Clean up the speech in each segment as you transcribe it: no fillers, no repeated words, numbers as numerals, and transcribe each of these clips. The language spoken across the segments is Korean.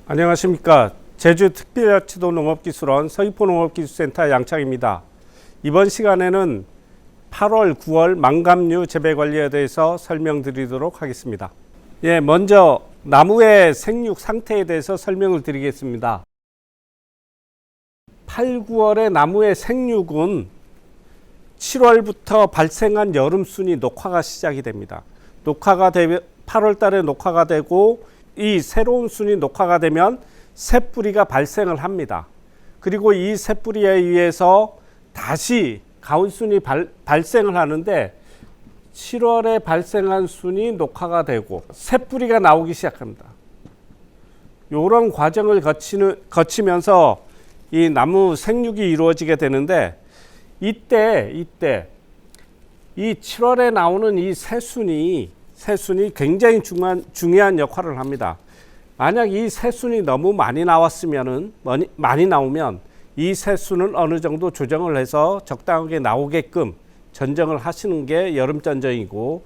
안녕하십니까. 제주특별자치도 농업기술원 서귀포농업기술센터 양창입니다. 이번 시간에는 8월, 9월 망감류 재배관리에 대해서 설명드리도록 하겠습니다. 먼저 나무의 생육 상태에 대해서 설명을 드리겠습니다. 8, 9월의 나무의 생육은 7월부터 발생한 여름순이 녹화가 시작이 됩니다. 8월 달에 녹화가 되고 이 새로운 순이 녹화가 되면 새뿌리가 발생을 합니다. 그리고 이 새뿌리에 의해서 다시 가을순이 발생을 하는데 7월에 발생한 순이 녹화가 되고 새뿌리가 나오기 시작합니다. 이런 과정을 거치면서 이 나무 생육이 이루어지게 되는데 이때 이 7월에 나오는 이 새순이 굉장히 중요한 역할을 합니다. 만약 이 새순이 너무 많이 나오면 이 새순을 어느 정도 조정을 해서 적당하게 나오게끔 전정을 하시는 게 여름 전정이고,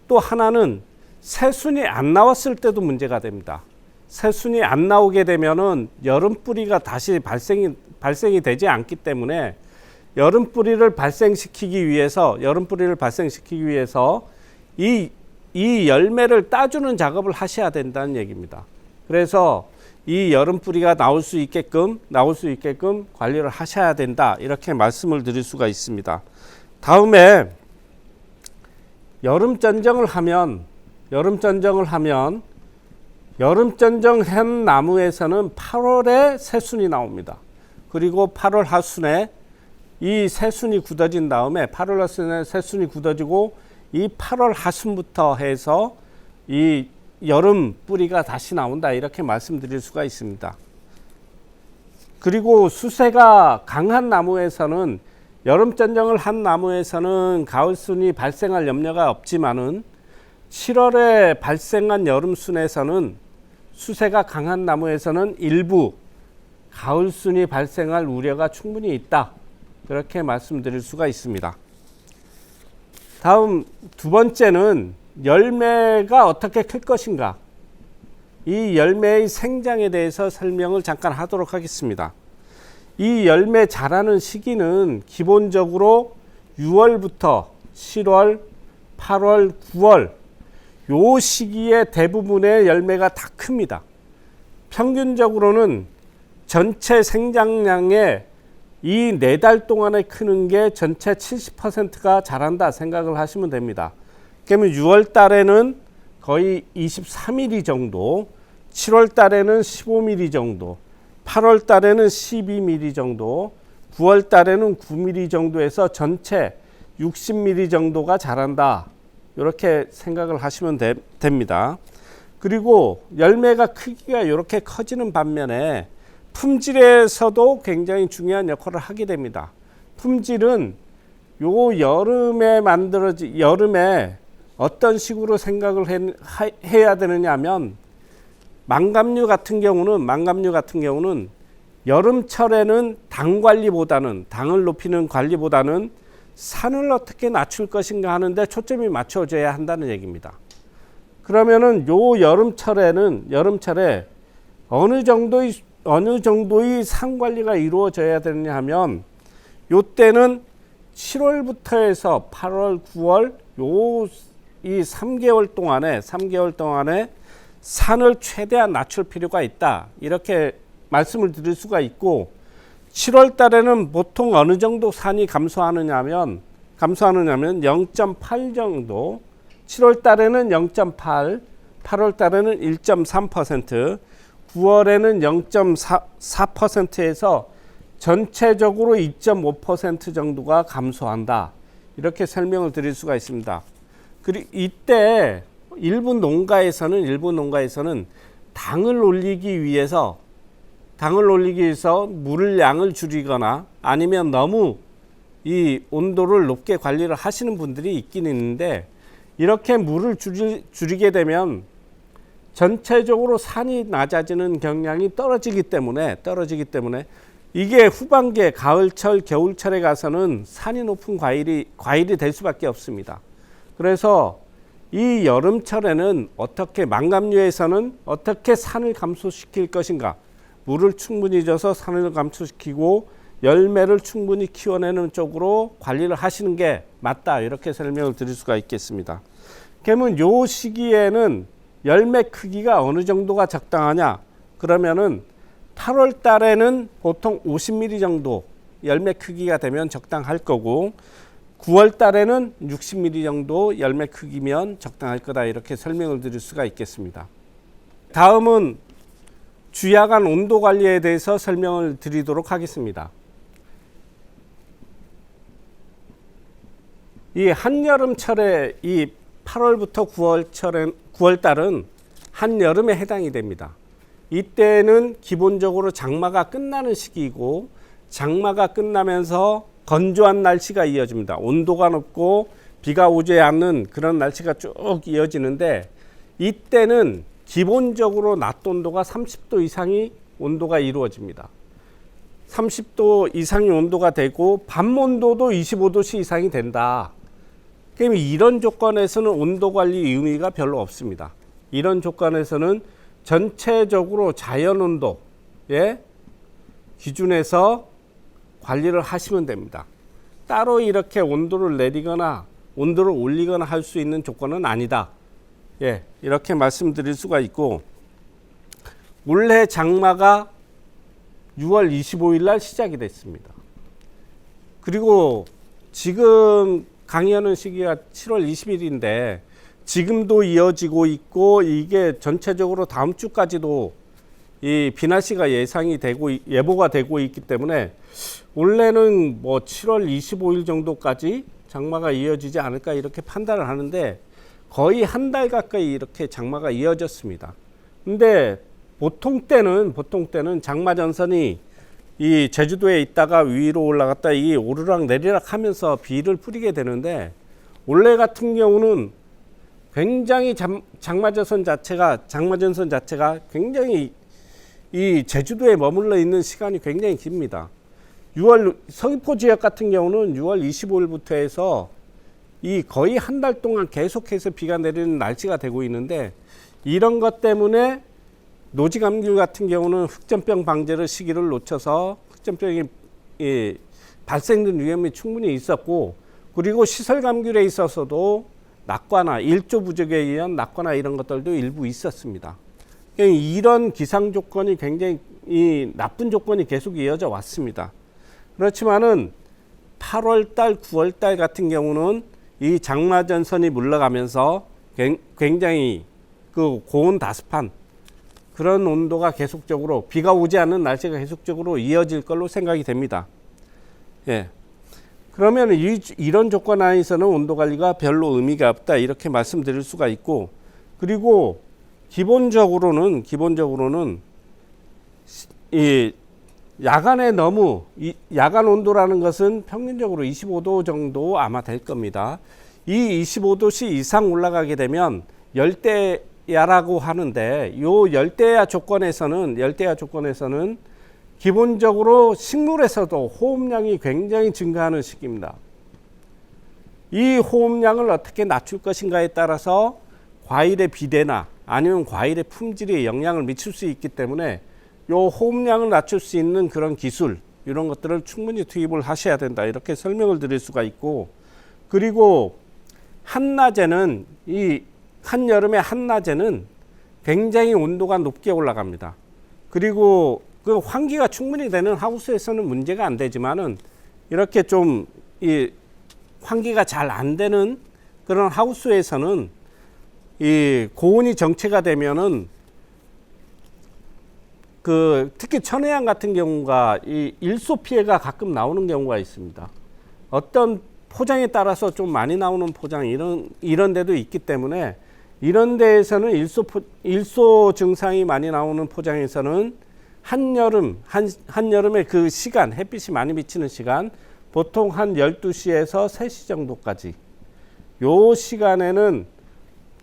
또 하나는 새순이 안 나왔을 때도 문제가 됩니다. 새순이 안 나오게 되면은 여름 뿌리가 다시 발생이 되지 않기 때문에 여름 뿌리를 발생시키기 위해서 이 열매를 따주는 작업을 하셔야 된다는 얘기입니다. 그래서 이 여름 뿌리가 나올 수 있게끔 관리를 하셔야 된다, 이렇게 말씀을 드릴 수가 있습니다. 다음에 여름 전정한 나무에서는 8월에 새순이 나옵니다. 그리고 8월 하순에 이 새순이 굳어진 다음에 8월 하순에 새순이 굳어지고 이 8월 하순부터 해서 이 여름 뿌리가 다시 나온다, 이렇게 말씀드릴 수가 있습니다. 그리고 수세가 강한 나무에서는, 여름 전정을 한 나무에서는 가을순이 발생할 염려가 없지만은 7월에 발생한 여름순에서는, 수세가 강한 나무에서는 일부 가을순이 발생할 우려가 충분히 있다, 그렇게 말씀드릴 수가 있습니다. 다음 두 번째는 열매가 어떻게 클 것인가, 이 열매의 생장에 대해서 설명을 잠깐 하도록 하겠습니다. 이 열매 자라는 시기는 기본적으로 6월부터 7월, 8월, 9월 요 시기에 대부분의 열매가 다 큽니다. 평균적으로는 전체 생장량의 이 4달 동안에 크는 게 전체 70%가 자란다 생각을 하시면 됩니다. 그러면 6월 달에는 거의 23mm 정도, 7월 달에는 15mm 정도, 8월 달에는 12mm 정도, 9월 달에는 9mm 정도에서 전체 60mm 정도가 자란다, 이렇게 생각을 하시면 됩니다. 그리고 열매가 크기가 이렇게 커지는 반면에 품질에서도 굉장히 중요한 역할을 하게 됩니다. 품질은 요 여름에 어떤 식으로 생각을 해야 되느냐 하면, 망감류 같은 경우는 여름철에는 당을 높이는 관리보다는 산을 어떻게 낮출 것인가 하는데 초점이 맞춰져야 한다는 얘기입니다. 그러면은 요 여름철에 어느 정도의 산 관리가 이루어져야 되느냐 하면, 요때는 7월부터 해서 8월, 9월 이 3개월 동안에 산을 최대한 낮출 필요가 있다, 이렇게 말씀을 드릴 수가 있고, 7월 달에는 보통 어느 정도 산이 감소하느냐면 0.8 정도, 7월 달에는 0.8, 8월 달에는 1.3%, 9월에는 0.4%에서 전체적으로 2.5% 정도가 감소한다, 이렇게 설명을 드릴 수가 있습니다. 그리고 이때 일부 농가에서는 당을 올리기 위해서 물을 양을 줄이거나 아니면 너무 이 온도를 높게 관리를 하시는 분들이 있긴 있는데, 이렇게 물을 줄이게 되면 전체적으로 산이 낮아지는 경향이 떨어지기 때문에 이게 후반기에 가을철, 겨울철에 가서는 산이 높은 과일이 될 수밖에 없습니다. 그래서 이 여름철에는 어떻게 망감류에서는 어떻게 산을 감소시킬 것인가, 물을 충분히 줘서 산을 감소시키고 열매를 충분히 키워내는 쪽으로 관리를 하시는 게 맞다, 이렇게 설명을 드릴 수가 있겠습니다. 그러면 요 시기에는 열매 크기가 어느 정도가 적당하냐, 그러면은 8월 달에는 보통 50mm 정도 열매 크기가 되면 적당할 거고, 9월 달에는 60mm 정도 열매 크기면 적당할 거다, 이렇게 설명을 드릴 수가 있겠습니다. 다음은 주야간 온도 관리에 대해서 설명을 드리도록 하겠습니다. 이 한여름철에 이 8월부터 9월 달은 한여름에 해당이 됩니다. 이때는 기본적으로 장마가 끝나는 시기이고, 장마가 끝나면서 건조한 날씨가 이어집니다. 온도가 높고 비가 오지 않는 그런 날씨가 쭉 이어지는데, 이때는 기본적으로 낮 온도가 30도 이상의 온도가 이루어집니다. 30도 이상의 온도가 되고 밤 온도도 25도씨 이상이 된다. 그럼 이런 조건에서는 온도 관리 의미가 별로 없습니다. 이런 조건에서는 전체적으로 자연 온도의 기준에서 관리를 하시면 됩니다. 따로 이렇게 온도를 내리거나 온도를 올리거나 할 수 있는 조건은 아니다. 이렇게 말씀드릴 수가 있고, 올해 장마가 6월 25일 날 시작이 됐습니다. 그리고 지금 강의하는 시기가 7월 20일인데 지금도 이어지고 있고, 이게 전체적으로 다음 주까지도 이 비날씨가 예보가 되고 있기 때문에 원래는 뭐 7월 25일 정도까지 장마가 이어지지 않을까, 이렇게 판단을 하는데 거의 한 달 가까이 이렇게 장마가 이어졌습니다. 근데 보통 때는 장마 전선이 이 제주도에 있다가 위로 올라갔다 이 오르락 내리락 하면서 비를 뿌리게 되는데, 올해 같은 경우는 굉장히 장마전선 자체가 굉장히 이 제주도에 머물러 있는 시간이 굉장히 깁니다. 서귀포 지역 같은 경우는 6월 25일부터 해서 이 거의 한 달 동안 계속해서 비가 내리는 날씨가 되고 있는데, 이런 것 때문에 노지감귤 같은 경우는 흑점병 방제를 시기를 놓쳐서 흑점병이 발생된 위험이 충분히 있었고, 그리고 시설감귤에 있어서도 낙과나 일조 부족에 의한 낙과나 이런 것들도 일부 있었습니다. 이런 기상 조건이 굉장히 나쁜 조건이 계속 이어져 왔습니다. 그렇지만은 8월 달, 9월 달 같은 경우는 이 장마 전선이 물러가면서 굉장히 그 고온 다습한 그런 온도가 계속적으로, 비가 오지 않는 날씨가 계속적으로 이어질 걸로 생각이 됩니다. 그러면 이런 조건 안에서는 온도 관리가 별로 의미가 없다, 이렇게 말씀드릴 수가 있고, 그리고 기본적으로는 이 야간에 야간 온도라는 것은 평균적으로 25도 정도 아마 될 겁니다. 이 25도씨 이상 올라가게 되면 열대야라고 하는데, 요 열대야 조건에서는 기본적으로 식물에서도 호흡량이 굉장히 증가하는 시기입니다. 이 호흡량을 어떻게 낮출 것인가에 따라서 과일의 비대나 아니면 과일의 품질에 영향을 미칠 수 있기 때문에 요 호흡량을 낮출 수 있는 그런 기술, 이런 것들을 충분히 투입을 하셔야 된다, 이렇게 설명을 드릴 수가 있고, 그리고 한낮에는 한여름의 한낮에는 굉장히 온도가 높게 올라갑니다. 그리고 그 환기가 충분히 되는 하우스에서는 문제가 안 되지만은, 이렇게 좀 환기가 잘 안 되는 그런 하우스에서는 이 고온이 정체가 되면은 특히 천혜향 같은 경우가 이 일소 피해가 가끔 나오는 경우가 있습니다. 어떤 포장에 따라서 좀 많이 나오는 포장, 이런 데도 있기 때문에, 이런 데에서는 일소 증상이 많이 나오는 포장에서는 한여름의 그 시간, 햇빛이 많이 비치는 시간, 보통 한 12시에서 3시 정도까지, 요 시간에는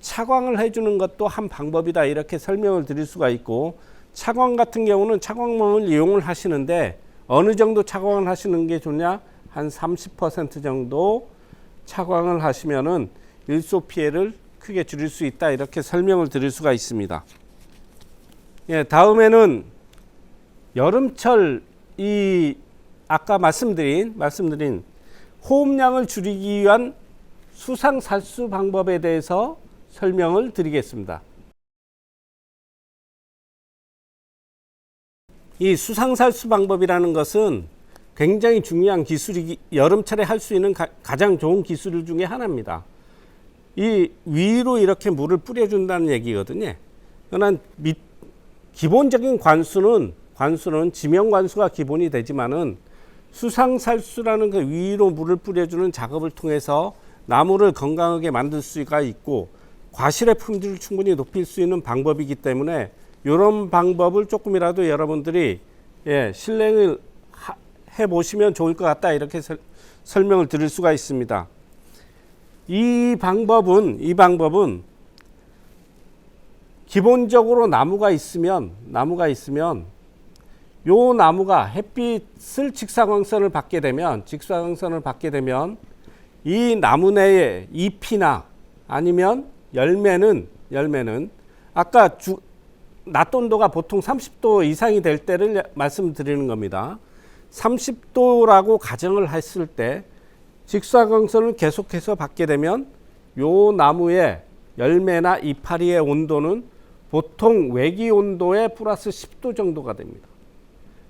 차광을 해주는 것도 한 방법이다, 이렇게 설명을 드릴 수가 있고, 차광 같은 경우는 차광망을 이용을 하시는데, 어느 정도 차광을 하시는 게 좋냐? 한 30% 정도 차광을 하시면은 일소 피해를 크게 줄일 수 있다 이렇게 설명을 드릴 수가 있습니다. 예, 다음에는 여름철 이 아까 말씀드린 호흡량을 줄이기 위한 수상살수 방법에 대해서 설명을 드리겠습니다. 이 수상살수 방법이라는 것은 굉장히 중요한 기술이 여름철에 할 수 있는 가장 좋은 기술 중에 하나입니다. 이 위로 이렇게 물을 뿌려준다는 얘기거든요. 그러나 기본적인 관수는 지명관수가 기본이 되지만은 수상살수라는 그 위로 물을 뿌려주는 작업을 통해서 나무를 건강하게 만들 수가 있고 과실의 품질을 충분히 높일 수 있는 방법이기 때문에 이런 방법을 조금이라도 여러분들이 실행을 해 보시면 좋을 것 같다 이렇게 설명을 드릴 수가 있습니다. 이 방법은 기본적으로 나무가 있으면 요 나무가 햇빛을 직사광선을 받게 되면 이 나무 내의 잎이나 아니면 열매는 아까 낮 온도가 보통 30도 이상이 될 때를 말씀드리는 겁니다. 30도라고 가정을 했을 때 직사광선을 계속해서 받게 되면 요 나무의 열매나 이파리의 온도는 보통 외기 온도의 플러스 10도 정도가 됩니다.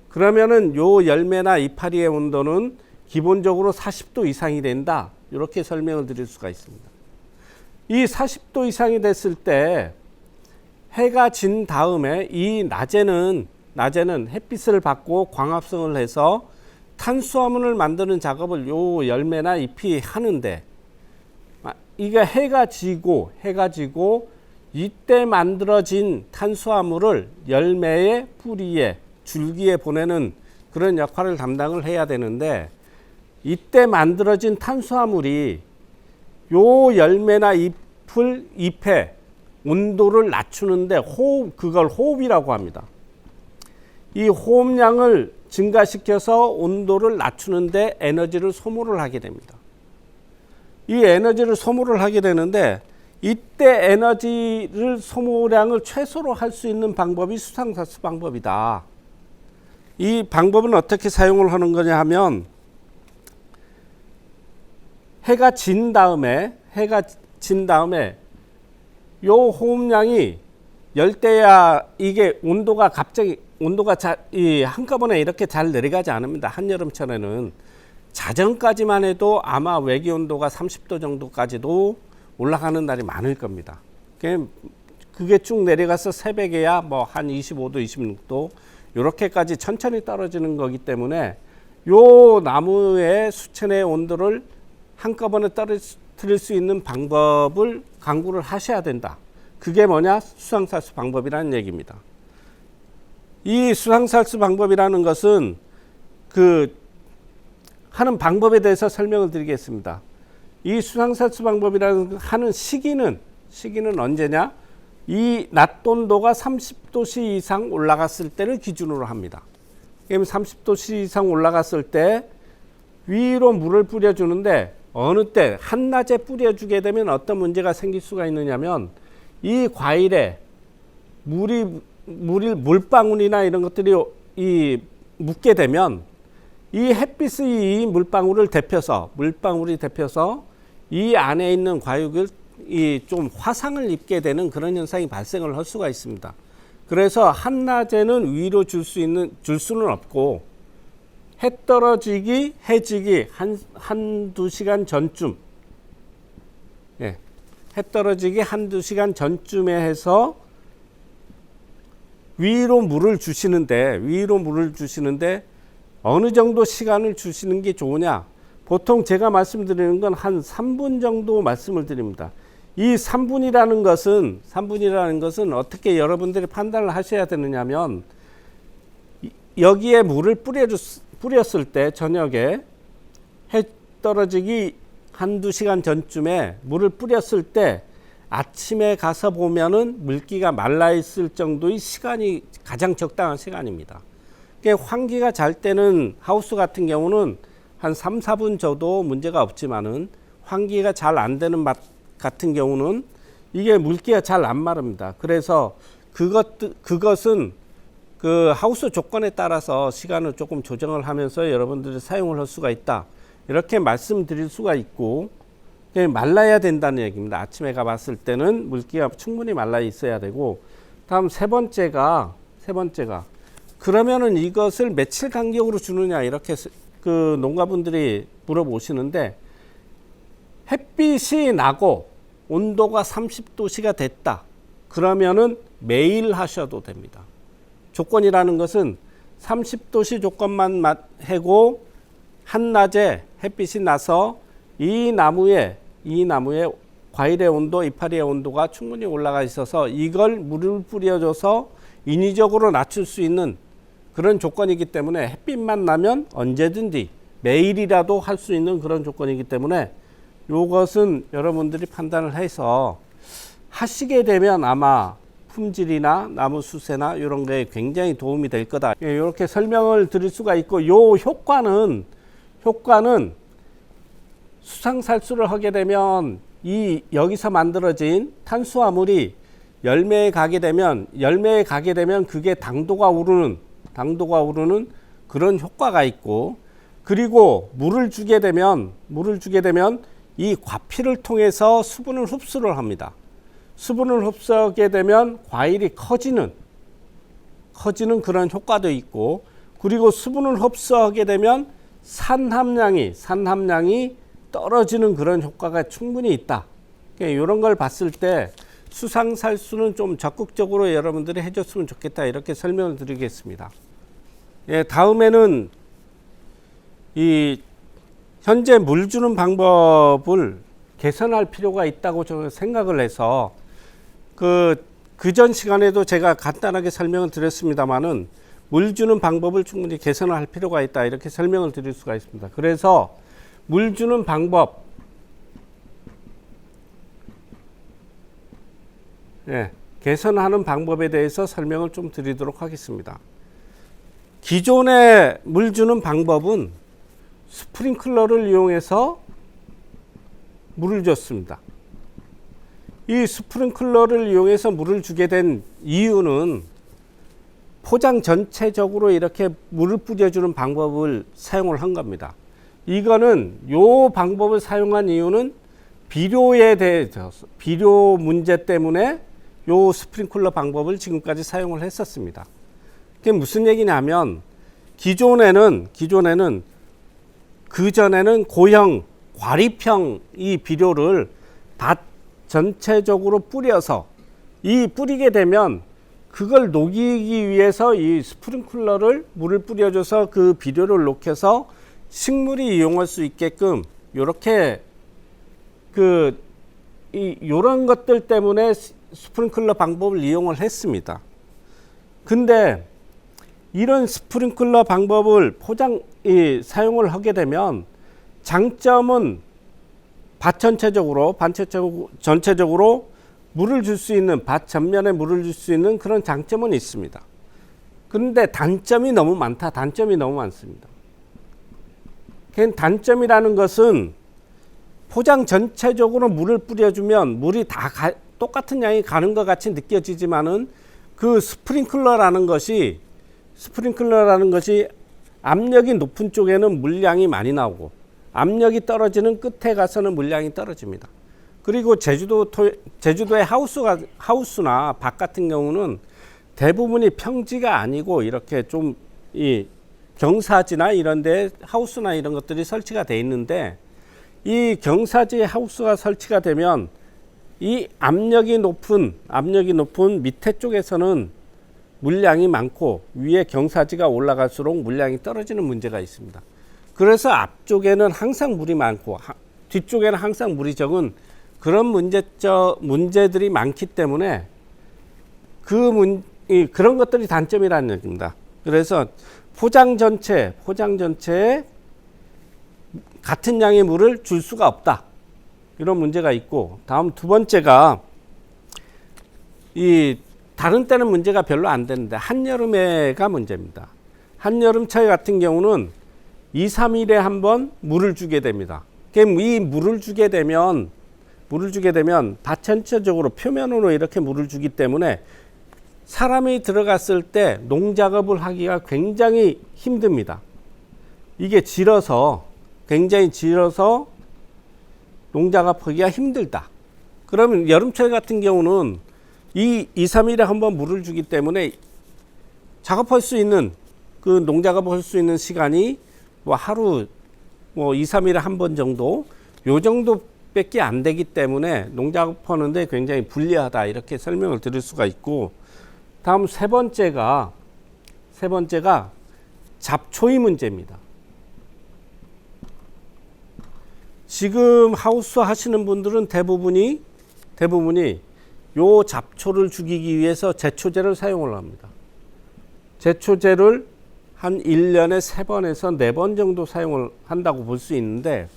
그러면은 요 열매나 이파리의 온도는 기본적으로 40도 이상이 된다. 이렇게 설명을 드릴 수가 있습니다. 이 40도 이상이 됐을 때 해가 진 다음에 이 낮에는 햇빛을 받고 광합성을 해서 탄수화물을 만드는 작업을 요 열매나 잎이 하는데 이게 해가 지고 이때 만들어진 탄수화물을 열매의 뿌리에 줄기에 보내는 그런 역할을 담당을 해야 되는데 이때 만들어진 탄수화물이 요 열매나 잎의 온도를 낮추는데 그걸 호흡이라고 합니다. 이 호흡량을 증가시켜서 온도를 낮추는데 에너지를 소모를 하게 됩니다. 이 에너지를 소모를 하게 되는데 이때 에너지를 소모량을 최소로 할 수 있는 방법이 수상살수 방법이다. 이 방법은 어떻게 사용을 하는 거냐 하면 해가 진 다음에 요 호흡량이 열대야 이게 온도가 한꺼번에 이렇게 잘 내려가지 않습니다. 한여름철에는 자정까지만 해도 아마 외기 온도가 30도 정도까지도 올라가는 날이 많을 겁니다. 그게 쭉 내려가서 새벽에야 뭐 한 25도, 26도 이렇게까지 천천히 떨어지는 거기 때문에 요 나무의 수천의 온도를 한꺼번에 떨어뜨릴 수 있는 방법을 강구를 하셔야 된다. 그게 뭐냐? 수상살수 방법이라는 얘기입니다. 이 수상살수 방법이라는 것은 하는 방법에 대해서 설명을 드리겠습니다. 이 수상살수 방법이라는 하는 시기는 언제냐? 이 낮 온도가 30도씨 이상 올라갔을 때를 기준으로 합니다. 그럼 30도씨 이상 올라갔을 때 위로 물을 뿌려주는데 어느 때 한낮에 뿌려주게 되면 어떤 문제가 생길 수가 있느냐면 이 과일에 물방울이나 이런 것들이 묻게 되면 이 햇빛이 이 물방울이 데펴서 이 안에 있는 과육을 좀 화상을 입게 되는 그런 현상이 발생을 할 수가 있습니다. 그래서 한낮에는 위로 줄 수는 없고 해지기 한두 시간 전쯤 해떨어지기 한두 시간 전쯤에 해서 위로 물을 주시는데 어느 정도 시간을 주시는 게 좋으냐? 보통 제가 말씀드리는 건 한 3분 정도 말씀을 드립니다. 이 3분이라는 것은 어떻게 여러분들이 판단을 하셔야 되느냐면 여기에 물을 뿌렸을 때 저녁에 해 떨어지기 한두 시간 전쯤에 물을 뿌렸을 때 아침에 가서 보면은 물기가 말라 있을 정도의 시간이 가장 적당한 시간입니다. 환기가 잘 때는 하우스 같은 경우는 한 3, 4분 줘도 문제가 없지만은 환기가 잘 안 되는 맛 같은 경우는 이게 물기가 잘 안 마릅니다. 그래서 그것은 그 하우스 조건에 따라서 시간을 조금 조정을 하면서 여러분들이 사용을 할 수가 있다. 이렇게 말씀드릴 수가 있고, 말라야 된다는 얘기입니다. 아침에 가봤을 때는 물기가 충분히 말라 있어야 되고, 다음 세 번째가 그러면은 이것을 며칠 간격으로 주느냐, 이렇게 그 농가분들이 물어보시는데, 햇빛이 나고 온도가 30도씨가 됐다. 그러면은 매일 하셔도 됩니다. 조건이라는 것은 30도씨 조건만 해고 한낮에 햇빛이 나서 이 나무에 과일의 온도, 이파리의 온도가 충분히 올라가 있어서 이걸 물을 뿌려줘서 인위적으로 낮출 수 있는 그런 조건이기 때문에, 햇빛만 나면 언제든지 매일이라도 할 수 있는 그런 조건이기 때문에 이것은 여러분들이 판단을 해서 하시게 되면 아마 품질이나 나무 수세나 이런 거에 굉장히 도움이 될 거다. 이렇게 설명을 드릴 수가 있고, 요 효과는 수상살수를 하게 되면 이 여기서 만들어진 탄수화물이 열매에 가게 되면 그게 당도가 오르는 그런 효과가 있고, 그리고 물을 주게 되면 이 과피를 통해서 수분을 흡수를 합니다. 수분을 흡수하게 되면 과일이 커지는 그런 효과도 있고, 그리고 수분을 흡수하게 되면 산함량이 떨어지는 그런 효과가 충분히 있다. 이런 걸 봤을 때 수상살수는 좀 적극적으로 여러분들이 해줬으면 좋겠다, 이렇게 설명을 드리겠습니다. 다음에는 이 현재 물 주는 방법을 개선할 필요가 있다고 저는 생각을 해서, 그전 시간에도 제가 간단하게 설명을 드렸습니다만은 물 주는 방법을 충분히 개선할 필요가 있다, 이렇게 설명을 드릴 수가 있습니다. 그래서 물 주는 방법, 개선하는 방법에 대해서 설명을 좀 드리도록 하겠습니다. 기존의 물 주는 방법은 스프링클러를 이용해서 물을 줬습니다. 이 스프링클러를 이용해서 물을 주게 된 이유는 포장 전체적으로 이렇게 물을 뿌려주는 방법을 사용을 한 겁니다. 이거는 요 방법을 사용한 이유는 비료에 대해서, 비료 문제 때문에 요 스프링클러 방법을 지금까지 사용을 했었습니다. 그게 무슨 얘기냐면, 기존에는 그전에는 고형, 과립형 이 비료를 밭 전체적으로 뿌려서, 이 뿌리게 되면 그걸 녹이기 위해서 이 스프링클러를 물을 뿌려줘서 그 비료를 녹여서 식물이 이용할 수 있게끔 요렇게 요런 것들 때문에 스프링클러 방법을 이용을 했습니다. 근데 이런 스프링클러 방법을 사용을 하게 되면 장점은 밭 전체적으로 물을 줄 수 있는, 밭 전면에 물을 줄 수 있는 그런 장점은 있습니다. 그런데 단점이 너무 많습니다. 단점이라는 것은 포장 전체적으로 물을 뿌려주면 물이 다 똑같은 양이 가는 것 같이 느껴지지만은, 그 스프링클러라는 것이 압력이 높은 쪽에는 물량이 많이 나오고, 압력이 떨어지는 끝에 가서는 물량이 떨어집니다. 그리고 제주도의 하우스나 밭 같은 경우는 대부분이 평지가 아니고 이렇게 좀 이 경사지나 이런 데 하우스나 이런 것들이 설치가 돼 있는데, 이 경사지에 하우스가 설치가 되면 이 압력이 높은 밑에 쪽에서는 물량이 많고, 위에 경사지가 올라갈수록 물량이 떨어지는 문제가 있습니다. 그래서 앞쪽에는 항상 물이 많고 뒤쪽에는 항상 물이 적은 그런 문제들이 많기 때문에 그런 것들이 단점이라는 얘기입니다. 그래서 포장 전체에 같은 양의 물을 줄 수가 없다, 이런 문제가 있고, 다음 두 번째가, 다른 때는 문제가 별로 안 되는데 한여름에가 문제입니다. 한여름철 같은 경우는 2, 3일에 한 번 물을 주게 됩니다. 이 물을 주게 되면 물을 주게 되면 밭 전체적으로 표면으로 이렇게 물을 주기 때문에 사람이 들어갔을 때 농작업을 하기가 굉장히 힘듭니다. 이게 굉장히 질어서 농작업하기가 힘들다. 그러면 여름철 같은 경우는 2, 3일에 한번 물을 주기 때문에 작업할 수 있는 그 농작업을 할 수 있는 시간이 뭐 하루 2, 3일에 한 번 정도 요 정도밖에 안 되기 때문에 농작업하는데 굉장히 불리하다 이렇게 설명을 드릴 수가 있고, 다음 세 번째가 잡초의 문제입니다. 지금 하우스 하시는 분들은 대부분이 요 잡초를 죽이기 위해서 제초제를 사용을 합니다. 제초제를 한 1년에 3번에서 4번 정도 사용을 한다고 볼 수 있는데,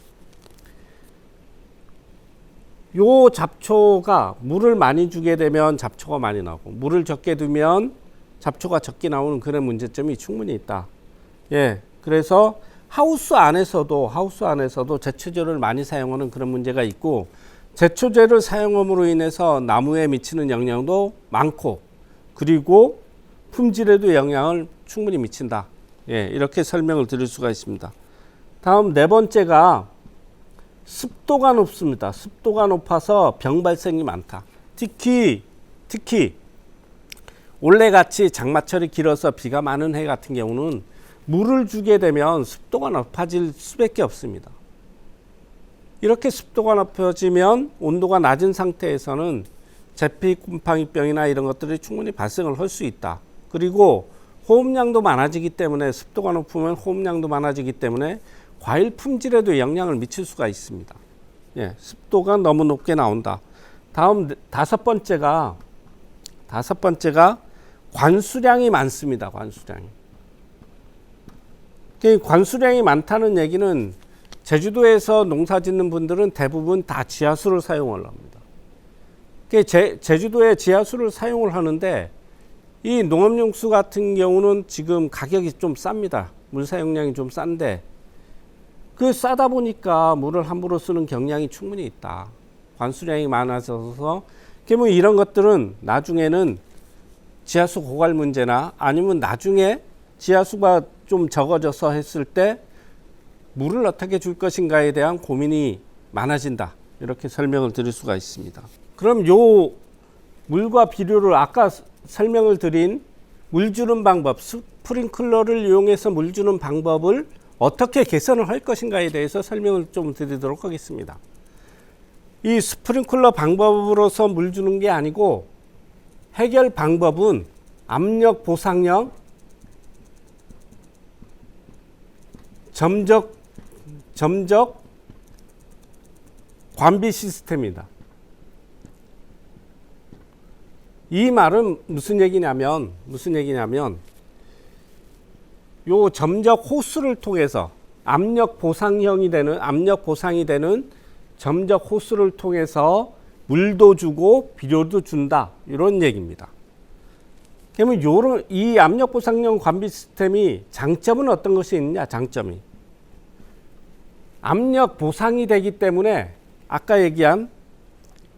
요 잡초가 물을 많이 주게 되면 잡초가 많이 나오고 물을 적게 두면 잡초가 적게 나오는 그런 문제점이 충분히 있다. 예, 그래서 하우스 안에서도 제초제를 많이 사용하는 그런 문제가 있고, 제초제를 사용함으로 인해서 나무에 미치는 영향도 많고, 그리고 품질에도 영향을 충분히 미친다. 예, 이렇게 설명을 드릴 수가 있습니다. 다음 네 번째가 습도가 높습니다. 습도가 높아서 병 발생이 많다. 특히 올해같이 장마철이 길어서 비가 많은 해 같은 경우는 물을 주게 되면 습도가 높아질 수밖에 없습니다. 이렇게 습도가 높아지면 온도가 낮은 상태에서는 재피 곰팡이병이나 이런 것들이 충분히 발생을 할 수 있다. 그리고 호흡량도 많아지기 때문에, 습도가 높으면 호흡량도 많아지기 때문에 과일 품질에도 영향을 미칠 수가 있습니다. 예, 습도가 너무 높게 나온다. 다음 다섯 번째가 관수량이 많습니다. 관수량이 많다는 얘기는 제주도에서 농사 짓는 분들은 대부분 다 지하수를 사용을 합니다. 제주도에 지하수를 사용을 하는데, 이 농업용수 같은 경우는 지금 가격이 좀 쌉니다. 물 사용량이 좀 싼데, 그 싸다 보니까 물을 함부로 쓰는 경향이 충분히 있다. 관수량이 많아져서, 그러면 이런 것들은 나중에는 지하수 고갈 문제나 아니면 나중에 지하수가 좀 적어져서 했을 때 물을 어떻게 줄 것인가에 대한 고민이 많아진다. 이렇게 설명을 드릴 수가 있습니다. 그럼 요 물과 비료를 아까 설명을 드린 물 주는 방법, 스프링클러를 이용해서 물 주는 방법을 어떻게 개선을 할 것인가에 대해서 설명을 좀 드리도록 하겠습니다. 이 스프링클러 방법으로서 물 주는 게 아니고, 해결 방법은 압력 보상형 점적 관비 시스템이다. 이 말은 무슨 얘기냐면 요 점적 호스를 통해서 압력 보상이 되는 점적 호스를 통해서 물도 주고 비료도 준다, 이런 얘기입니다. 그러면 이 압력 보상형 관비 시스템이 장점은 어떤 것이 있느냐? 장점이 압력 보상이 되기 때문에 아까 얘기한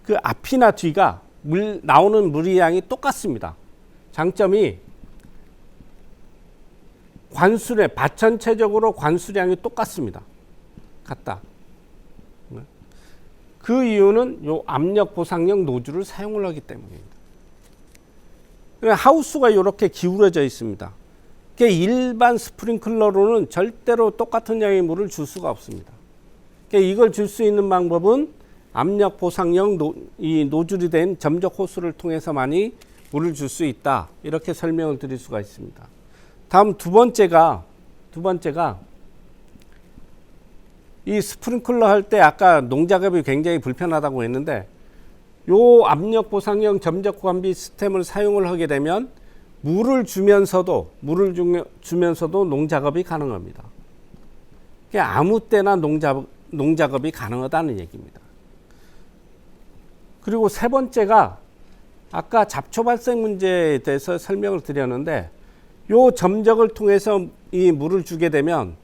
그 앞이나 뒤가 나오는 물의 양이 똑같습니다. 장점이 밭 전체적으로 관수량이 똑같습니다. 같다. 그 이유는 요 압력 보상형 노즐을 사용을 하기 때문입니다. 하우스가 이렇게 기울어져 있습니다. 일반 스프링클러로는 절대로 똑같은 양의 물을 줄 수가 없습니다. 이걸 줄 수 있는 방법은 압력 보상형 이 노즐이 된 점적 호스를 통해서만이 물을 줄 수 있다. 이렇게 설명을 드릴 수가 있습니다. 다음 두 번째가 이 스프링클러 할 때 아까 농작업이 굉장히 불편하다고 했는데, 요 압력 보상형 점적 관비 시스템을 사용을 하게 되면 물을 주면서도 농작업이 가능합니다. 아무 때나 농작업이 가능하다는 얘기입니다. 그리고 세 번째가 아까 잡초 발생 문제에 대해서 설명을 드렸는데, 요 점적을 통해서 이 물을 주게 되면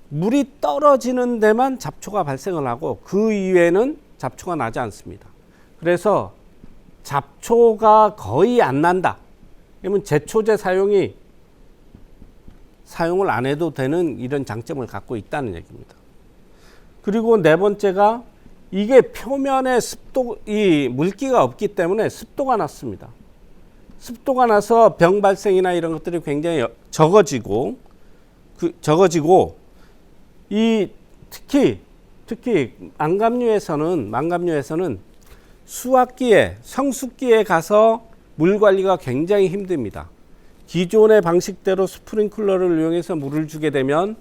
물이 떨어지는 데만 잡초가 발생을 하고 그 이외에는 잡초가 나지 않습니다. 그래서 잡초가 거의 안 난다. 그러면 제초제 사용을 안 해도 되는 이런 장점을 갖고 있다는 얘기입니다. 그리고 네 번째가 이게 표면에 이 물기가 없기 때문에 습도가 낮습니다. 습도가 나서 병 발생이나 이런 것들이 굉장히 적어지고 이 특히 망감류에서는 수확기에 성숙기에 가서 물 관리가 굉장히 힘듭니다. 기존의 방식대로 스프링클러를 이용해서 물을 주게 되면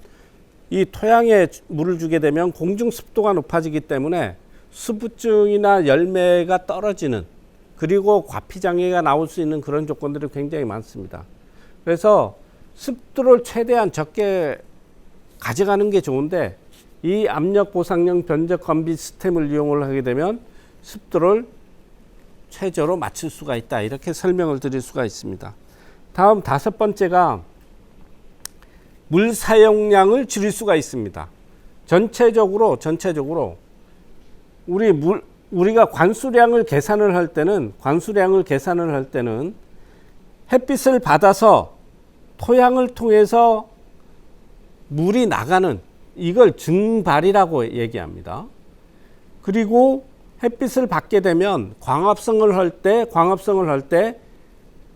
이 토양에 물을 주게 되면 공중 습도가 높아지기 때문에 수부증이나 열매가 떨어지는 그리고 과피장애가 나올 수 있는 그런 조건들이 굉장히 많습니다. 그래서 습도를 최대한 적게 가져가는 게 좋은데 이 압력 보상형 변적 관비 시스템을 이용을 하게 되면 습도를 최저로 맞출 수가 있다. 이렇게 설명을 드릴 수가 있습니다. 다음 다섯 번째가 물 사용량을 줄일 수가 있습니다. 전체적으로 우리가 관수량을 계산을 할 때는 햇빛을 받아서 토양을 통해서 물이 나가는 이걸 증발이라고 얘기합니다. 그리고 햇빛을 받게 되면 광합성을 할 때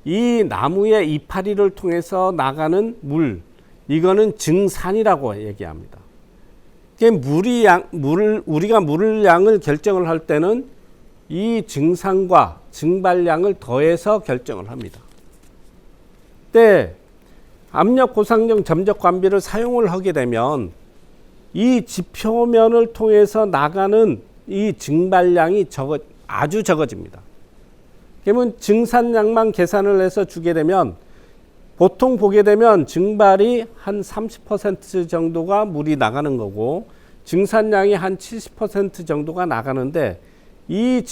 이 나무의 이파리를 통해서 나가는 물, 이거는 증산이라고 얘기합니다. 우리가 물 양을 결정을 할 때는 이 증산과 증발량을 더해서 결정을 합니다. 때 압력 보상형 점적 관비를 사용을 하게 되면 이 지표면을 통해서 나가는 이 증발량이 아주 적어집니다. 그러면 증산량만 계산을 해서 주게 되면 보통 보게 되면 증발이 한 30% 정도가 물이 나가는 거고 증산량이 한 70% 정도가 나가는데 이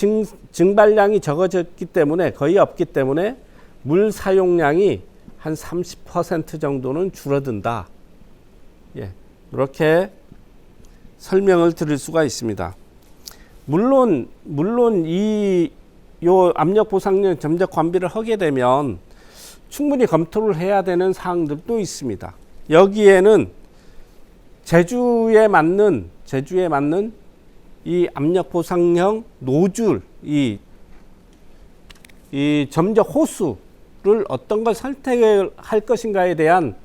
증발량이 적어졌기 때문에 거의 없기 때문에 물 사용량이 한 30% 정도는 줄어든다. 예, 이렇게 설명을 드릴 수가 있습니다. 물론 요 압력 보상형 점적 관비를 하게 되면 충분히 검토를 해야 되는 사항들도 있습니다. 여기에는 제주에 맞는 이 압력 보상형 노즐, 이 점적 호수를 어떤 걸 선택을 할 것인가에 대한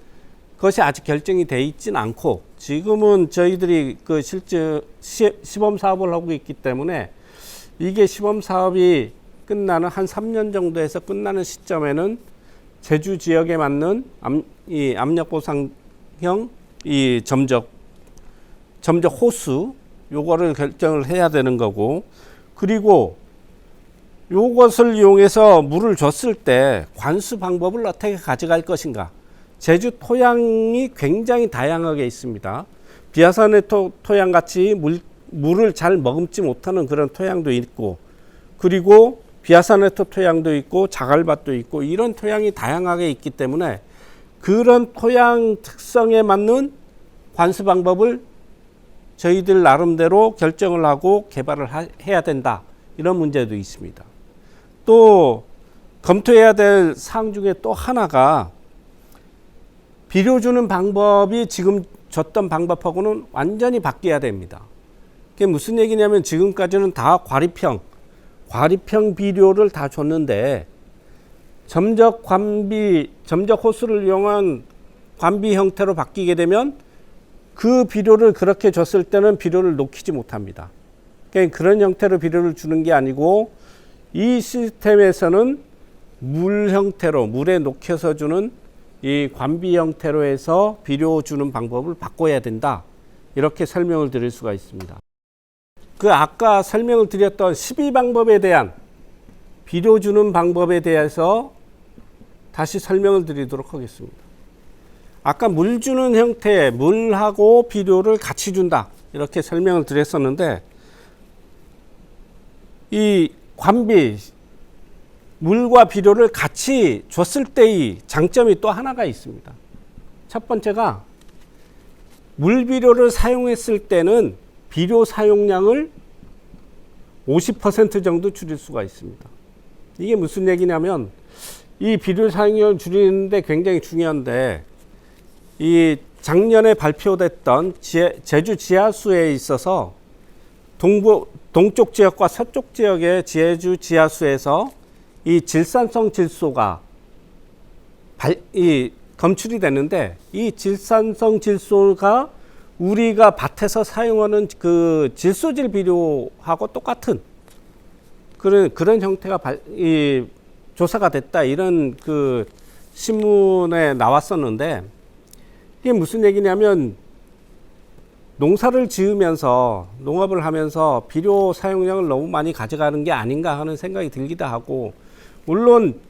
것이 아직 결정이 돼 있진 않고 지금은 저희들이 실제 시범 사업을 하고 있기 때문에 이게 시범 사업이 끝나는 한 3년 정도에서 끝나는 시점에는 제주 지역에 맞는 이 압력 보상형 이 점적 호수 요거를 결정을 해야 되는 거고, 그리고 요것을 이용해서 물을 줬을 때 관수 방법을 어떻게 가져갈 것인가. 제주 토양이 굉장히 다양하게 있습니다. 비아산의 토양 같이 물을 잘 머금지 못하는 그런 토양도 있고, 그리고 비아산에토 토양도 있고 자갈밭도 있고 이런 토양이 다양하게 있기 때문에 그런 토양 특성에 맞는 관수 방법을 저희들 나름대로 결정을 하고 개발을 해야 된다. 이런 문제도 있습니다. 또 검토해야 될 사항 중에 또 하나가 비료 주는 방법이 지금 줬던 방법하고는 완전히 바뀌어야 됩니다. 그게 무슨 얘기냐면 지금까지는 다 과립형 비료를 다 줬는데 점적 호수를 이용한 관비 형태로 바뀌게 되면 그 비료를 그렇게 줬을 때는 비료를 녹이지 못합니다. 그러니까 그런 형태로 비료를 주는 게 아니고 이 시스템에서는 물에 녹여서 주는 이 관비 형태로 해서 비료 주는 방법을 바꿔야 된다. 이렇게 설명을 드릴 수가 있습니다. 아까 설명을 드렸던 12방법에 대한 비료 주는 방법에 대해서 다시 설명을 드리도록 하겠습니다. 아까 물 주는 형태, 물하고 비료를 같이 준다. 이렇게 설명을 드렸었는데 이 관비, 물과 비료를 같이 줬을 때의 장점이 또 하나가 있습니다. 첫 번째가 물비료를 사용했을 때는 비료 사용량을 50% 정도 줄일 수가 있습니다. 이게 무슨 얘기냐면 이 비료 사용량을 줄이는데 굉장히 중요한데, 이 작년에 발표됐던 제주 지하수에 있어서 동쪽 지역과 서쪽 지역의 제주 지하수에서 이 질산성 질소가 검출이 되는데, 이 질산성 질소가 우리가 밭에서 사용하는 그 질소질 비료하고 똑같은 그런 형태가 조사가 됐다, 이런 그 신문에 나왔었는데, 이게 무슨 얘기냐면 농사를 지으면서 농업을 하면서 비료 사용량을 너무 많이 가져가는 게 아닌가 하는 생각이 들기도 하고, 물론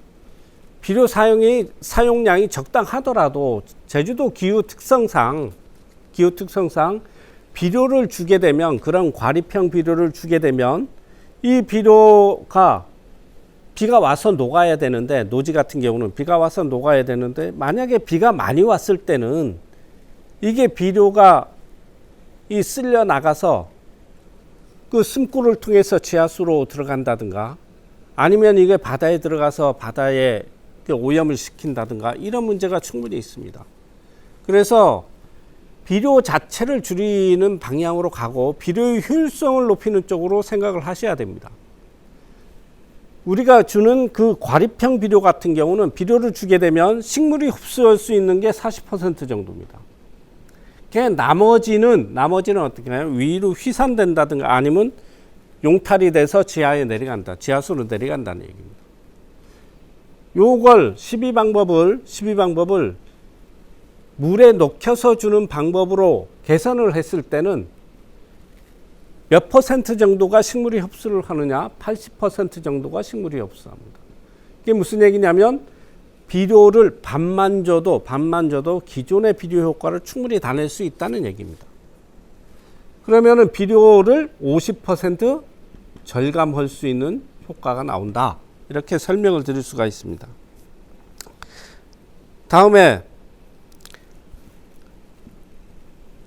비료 사용량이 적당하더라도 제주도 기후 특성상 비료를 주게 되면, 그런 과립형 비료를 주게 되면 이 비료가 비가 와서 녹아야 되는데, 노지 같은 경우는 비가 와서 녹아야 되는데, 만약에 비가 많이 왔을 때는 이게 비료가 쓸려 나가서 그 숨구를 통해서 지하수로 들어간다든가, 아니면 이게 바다에 들어가서 바다에 오염을 시킨다든가, 이런 문제가 충분히 있습니다. 그래서 비료 자체를 줄이는 방향으로 가고 비료의 효율성을 높이는 쪽으로 생각을 하셔야 됩니다. 우리가 주는 그 과립형 비료 같은 경우는 비료를 주게 되면 식물이 흡수할 수 있는 게 40% 정도입니다. 나머지는 어떻게 하냐면 위로 휘산된다든가, 아니면 용탈이 돼서 지하수로 내려간다는 얘기입니다. 요걸 12방법을 물에 녹여서 주는 방법으로 개선을 했을 때는 몇 % 정도가 식물이 흡수를 하느냐? 80% 정도가 식물이 흡수합니다. 이게 무슨 얘기냐면 비료를 반만 줘도 기존의 비료 효과를 충분히 다 낼 수 있다는 얘기입니다. 그러면은 비료를 50% 절감할 수 있는 효과가 나온다, 이렇게 설명을 드릴 수가 있습니다. 다음에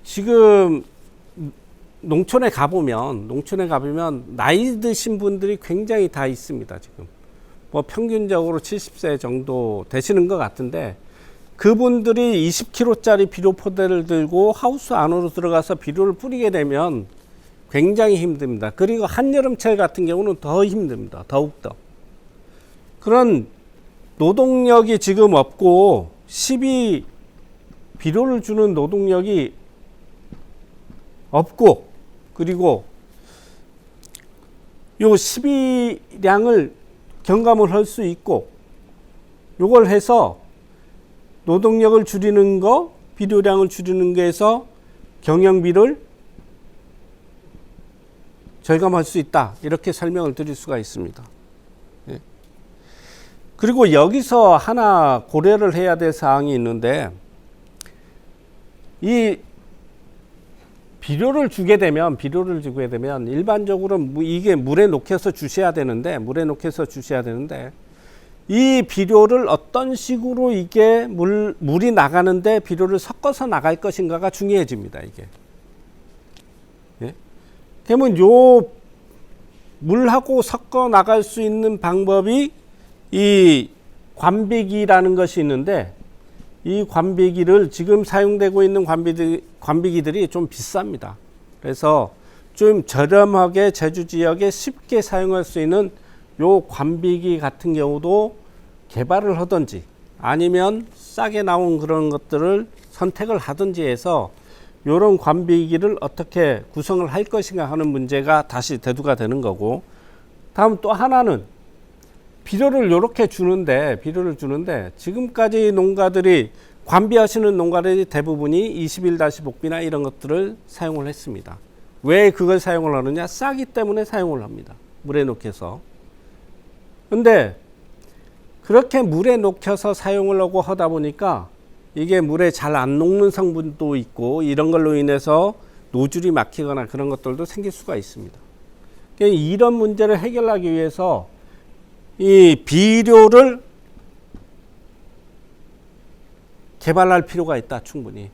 지금 농촌에 가보면 나이 드신 분들이 굉장히 다 있습니다. 지금 뭐 평균적으로 70세 정도 되시는 것 같은데, 그분들이 20kg짜리 비료 포대를 들고 하우스 안으로 들어가서 비료를 뿌리게 되면 굉장히 힘듭니다. 그리고 한여름철 같은 경우는 더 힘듭니다. 더욱더. 그런 노동력이 지금 없고, 비료를 주는 노동력이 없고, 그리고 요 12량을 경감을 할 수 있고, 요걸 해서 노동력을 줄이는 거, 비료량을 줄이는 거에서 경영비를 절감할 수 있다, 이렇게 설명을 드릴 수가 있습니다. 예. 그리고 여기서 하나 고려를 해야 될 사항이 있는데, 이 비료를 주게 되면 일반적으로 이게 물에 녹여서 주셔야 되는데, 이 비료를 어떤 식으로 이게 물이 나가는데 비료를 섞어서 나갈 것인가가 중요해집니다. 이게. 예? 그러면 요 물하고 섞어 나갈 수 있는 방법이 이 관비기라는 것이 있는데, 이 관비기를 지금 사용되고 있는 관비기들이 좀 비쌉니다. 그래서 좀 저렴하게 제주 지역에 쉽게 사용할 수 있는 요 관비기 같은 경우도 개발을 하든지, 아니면 싸게 나온 그런 것들을 선택을 하든지 해서 요런 관비기를 어떻게 구성을 할 것인가 하는 문제가 다시 대두가 되는 거고, 다음 또 하나는 비료를 주는데 지금까지 관비하시는 농가들이 대부분이 21-복비나 이런 것들을 사용을 했습니다. 왜 그걸 사용을 하느냐? 싸기 때문에 사용을 합니다. 물에 녹여서. 근데 그렇게 물에 녹여서 사용을 하고 하다 보니까 이게 물에 잘 안 녹는 성분도 있고, 이런 걸로 인해서 노즐이 막히거나 그런 것들도 생길 수가 있습니다. 이런 문제를 해결하기 위해서 이 비료를 개발할 필요가 있다, 충분히.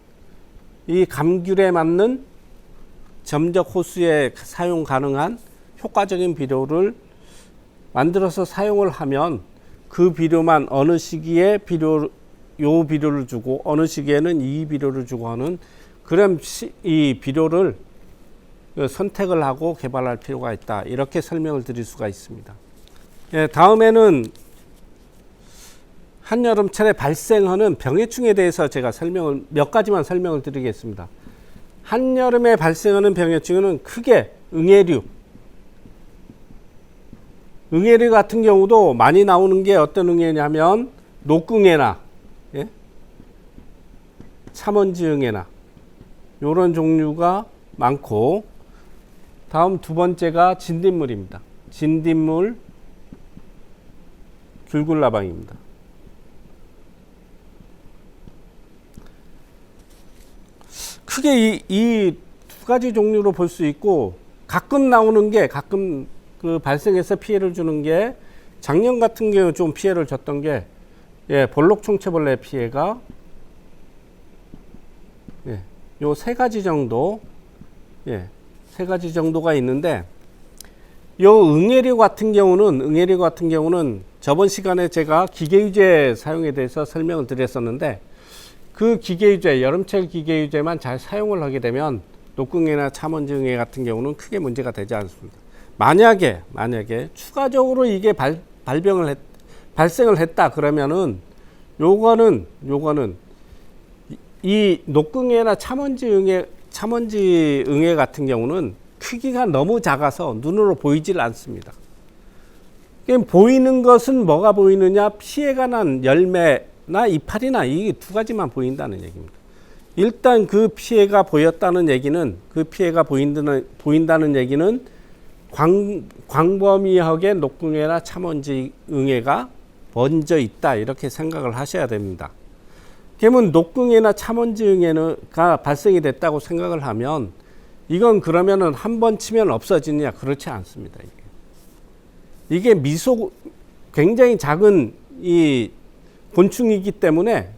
이 감귤에 맞는 점적 호수에 사용 가능한 효과적인 비료를 만들어서 사용을 하면 그 비료만 어느 시기에 요 비료를 주고 어느 시기에는 이 비료를 주고 하는 그런 이 비료를 선택을 하고 개발할 필요가 있다. 이렇게 설명을 드릴 수가 있습니다. 예, 다음에는 한여름철에 발생하는 병해충에 대해서 제가 몇 가지만 설명을 드리겠습니다. 한여름에 발생하는 병해충은 크게 응애류 같은 경우도 많이 나오는 게 어떤 응애냐면 녹응애나 예? 참원지 응애나 이런 종류가 많고, 다음 두 번째가 진딧물입니다. 진딧물, 귤굴나방입니다. 크게 이 두 가지 종류로 볼 수 있고, 가끔 나오는 게 가끔 그 발생해서 피해를 주는 게 작년 같은 경우 좀 피해를 줬던 게 볼록총체벌레 피해가 요 세 가지 정도 세 가지 정도가 있는데, 요 응애류 같은 경우는 저번 시간에 제가 기계유제 사용에 대해서 설명을 드렸었는데, 그 기계유제, 여름철 기계유제만 잘 사용을 하게 되면 녹응애나 참원지 응애 같은 경우는 크게 문제가 되지 않습니다. 만약에 추가적으로 이게 발생을 했다 그러면은 요거는 이 녹응애나 참원지 응애 같은 경우는 크기가 너무 작아서 눈으로 보이질 않습니다. 보이는 것은 뭐가 보이느냐? 피해가 난 열매나 이파리나 이 두 가지만 보인다는 얘기입니다. 일단 그 피해가 보였다는 얘기는, 그 피해가 보인다는 얘기는 광범위하게 녹응애나 참원지 응애가 번져 있다, 이렇게 생각을 하셔야 됩니다. 그러면 녹응애나 참원지 응애가 발생이 됐다고 생각을 하면 이건 그러면은 한 번 치면 없어지느냐? 그렇지 않습니다. 이게 굉장히 작은 이 곤충이기 때문에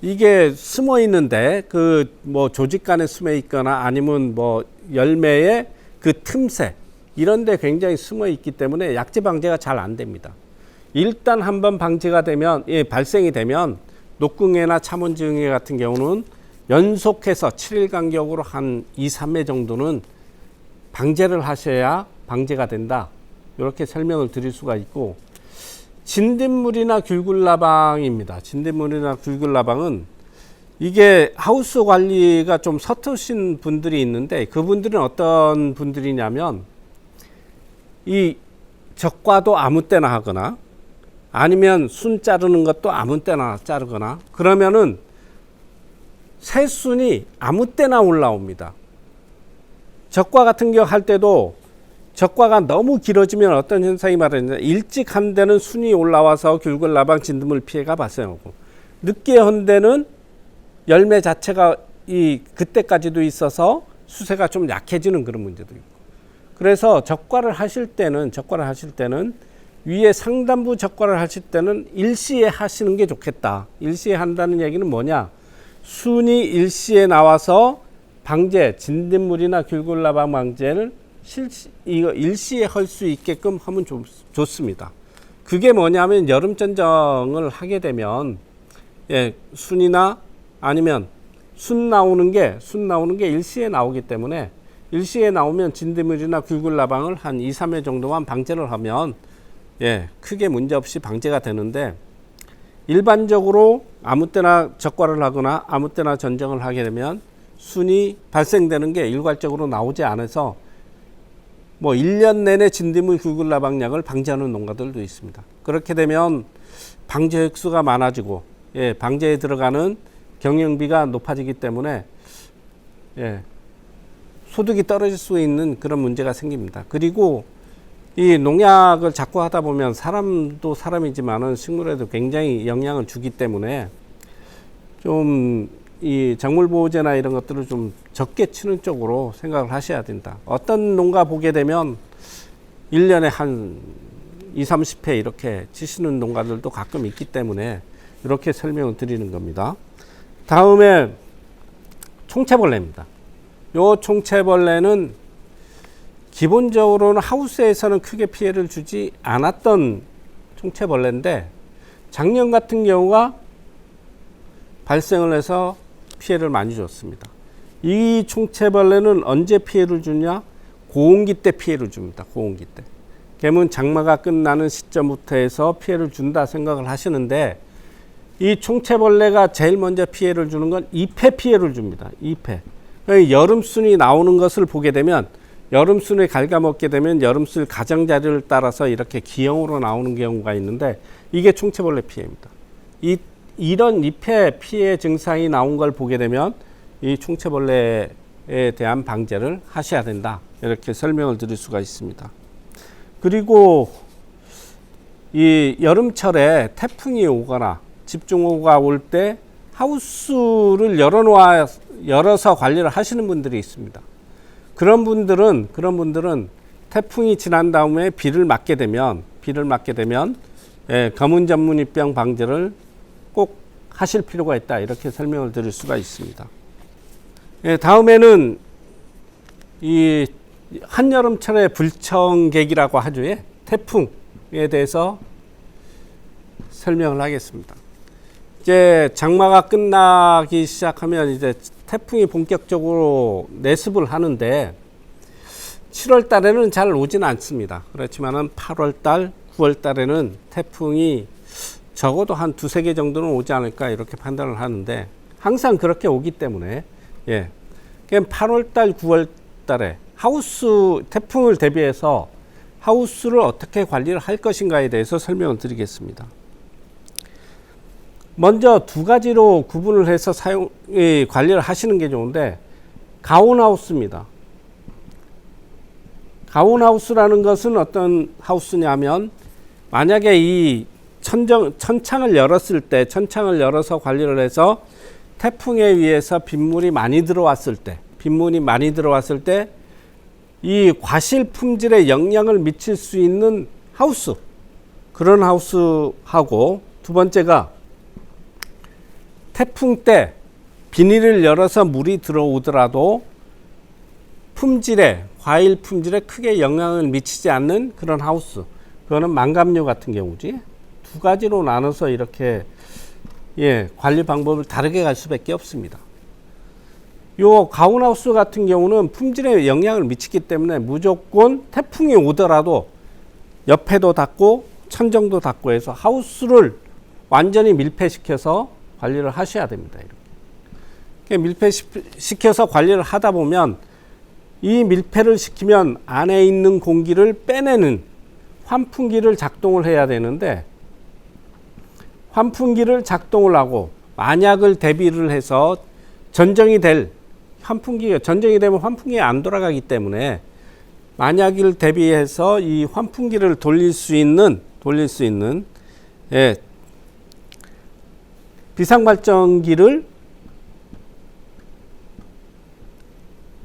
이게 숨어 있는데 조직간에 숨어 있거나 아니면 열매의 그 틈새 이런 데 굉장히 숨어 있기 때문에 약제 방제가 잘 안 됩니다. 일단 한번 방제가 되면, 발생이 되면 녹응애나 참원지 응애 같은 경우는 연속해서 7일 간격으로 한 2, 3회 정도는 방제를 하셔야 방제가 된다. 이렇게 설명을 드릴 수가 있고, 진딧물이나 귤굴나방입니다. 진딧물이나 귤굴나방은 이게 하우스 관리가 좀 서투신 분들이 있는데, 그분들은 어떤 분들이냐면 이 적과도 아무 때나 하거나 아니면 순 자르는 것도 아무 때나 자르거나 그러면은 새순이 아무 때나 올라옵니다. 적과 같은 경우 할 때도 적과가 너무 길어지면 어떤 현상이 말하냐면 일찍 한 데는 순이 올라와서 귤굴나방 진딧물 피해가 발생하고, 늦게 한 데는 열매 자체가 그때까지도 있어서 수세가 좀 약해지는 그런 문제도 있고, 그래서 적과를 하실 때는 위에 상단부 적과를 하실 때는 일시에 하시는 게 좋겠다. 일시에 한다는 얘기는 뭐냐? 순이 일시에 나와서 방제, 진딧물이나 귤굴나방 방제를 이거 일시에 할 수 있게끔 하면 좋습니다. 그게 뭐냐면 여름전정을 하게 되면 순이나 아니면 순 나오는 게 일시에 나오기 때문에, 일시에 나오면 진딧물이나 귤굴나방을 한 2, 3회 정도만 방제를 하면 크게 문제없이 방제가 되는데, 일반적으로 아무 때나 적과를 하거나 아무 때나 전정을 하게 되면 순이 발생되는 게 일괄적으로 나오지 않아서 1년 내내 진딧물 귤굴나방약을 방제하는 농가들도 있습니다. 그렇게 되면 방제 횟수가 많아지고 방제에 들어가는 경영비가 높아지기 때문에 소득이 떨어질 수 있는 그런 문제가 생깁니다. 그리고 이 농약을 자꾸 하다 보면 사람도 사람이지만은 식물에도 굉장히 영향을 주기 때문에 좀 이 작물보호제나 이런 것들을 좀 적게 치는 쪽으로 생각을 하셔야 된다. 어떤 농가 보게 되면 1년에 한 20, 30회 이렇게 치시는 농가들도 가끔 있기 때문에 이렇게 설명을 드리는 겁니다. 다음에 총체벌레입니다. 요 총체벌레는 기본적으로는 하우스에서는 크게 피해를 주지 않았던 총체벌레인데 작년 같은 경우가 발생을 해서 피해를 많이 줬습니다. 이 총체벌레는 언제 피해를 주냐? 고온기 때 피해를 줍니다. 고온기 때. 그러면 장마가 끝나는 시점부터 해서 피해를 준다 생각을 하시는데 이 총체벌레가 제일 먼저 피해를 주는 건 잎에 피해를 줍니다. 잎에. 여름순이 나오는 것을 보게 되면 여름순을 갉아먹게 되면 여름순 가장자리를 따라서 이렇게 기형으로 나오는 경우가 있는데 이게 총체벌레 피해입니다. 이런 잎에 피해 증상이 나온 걸 보게 되면 이 총체벌레에 대한 방제를 하셔야 된다. 이렇게 설명을 드릴 수가 있습니다. 그리고 이 여름철에 태풍이 오거나 집중호우가 올 때 하우스를 열어서 관리를 하시는 분들이 있습니다. 그런 분들은 태풍이 지난 다음에 비를 맞게 되면 가뭄 전문입병 방제를 꼭 하실 필요가 있다. 이렇게 설명을 드릴 수가 있습니다. 다음에는 이 한여름철의 불청객이라고 하죠. 태풍에 대해서 설명을 하겠습니다. 이제 장마가 끝나기 시작하면 이제 태풍이 본격적으로 내습을 하는데 7월 달에는 잘 오진 않습니다. 그렇지만은 8월 달, 9월 달에는 태풍이 적어도 한 두세 개 정도는 오지 않을까 이렇게 판단을 하는데 항상 그렇게 오기 때문에 그럼 8월 달, 9월 달에 태풍을 대비해서 하우스를 어떻게 관리를 할 것인가에 대해서 설명을 드리겠습니다. 먼저 두 가지로 구분을 해서 관리를 하시는 게 좋은데 가온하우스입니다. 가온하우스라는 것은 어떤 하우스냐면 만약에 이 천창을 열어서 관리를 해서 태풍에 의해서 빗물이 많이 들어왔을 때 이 과실 품질에 영향을 미칠 수 있는 하우스, 그런 하우스하고 두 번째가 태풍 때 비닐을 열어서 물이 들어오더라도 과일 품질에 크게 영향을 미치지 않는 그런 하우스, 그거는 망감류 같은 경우지. 두 가지로 나눠서 이렇게 관리 방법을 다르게 갈 수밖에 없습니다. 요 가온하우스 같은 경우는 품질에 영향을 미치기 때문에 무조건 태풍이 오더라도 옆에도 닫고 천정도 닫고 해서 하우스를 완전히 밀폐시켜서 관리를 하셔야 됩니다. 이렇게 밀폐시켜서 관리를 하다 보면 이 밀폐를 시키면 안에 있는 공기를 빼내는 환풍기를 작동을 해야 되는데 환풍기를 작동을 하고 만약을 대비를 해서 전정이 되면 환풍기가 안 돌아가기 때문에 만약을 대비해서 이 환풍기를 돌릴 수 있는 비상발전기를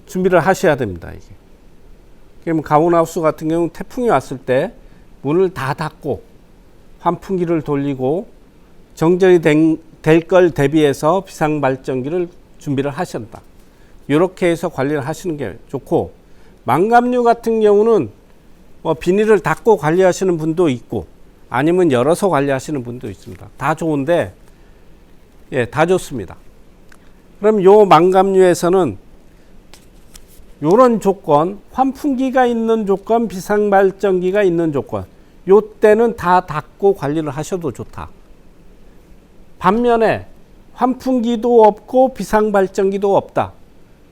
준비를 하셔야 됩니다. 이게. 그러면 가온하우스 같은 경우는 태풍이 왔을 때 문을 다 닫고 환풍기를 돌리고 정전이 될 걸 대비해서 비상발전기를 준비를 하신다. 이렇게 해서 관리를 하시는 게 좋고, 망감류 같은 경우는 비닐을 닫고 관리하시는 분도 있고 아니면 열어서 관리하시는 분도 있습니다. 다 좋은데 다 좋습니다. 그럼 요 망감류에서는 요런 조건, 환풍기가 있는 조건, 비상발전기가 있는 조건, 요 때는 다 닫고 관리를 하셔도 좋다. 반면에 환풍기도 없고 비상발전기도 없다.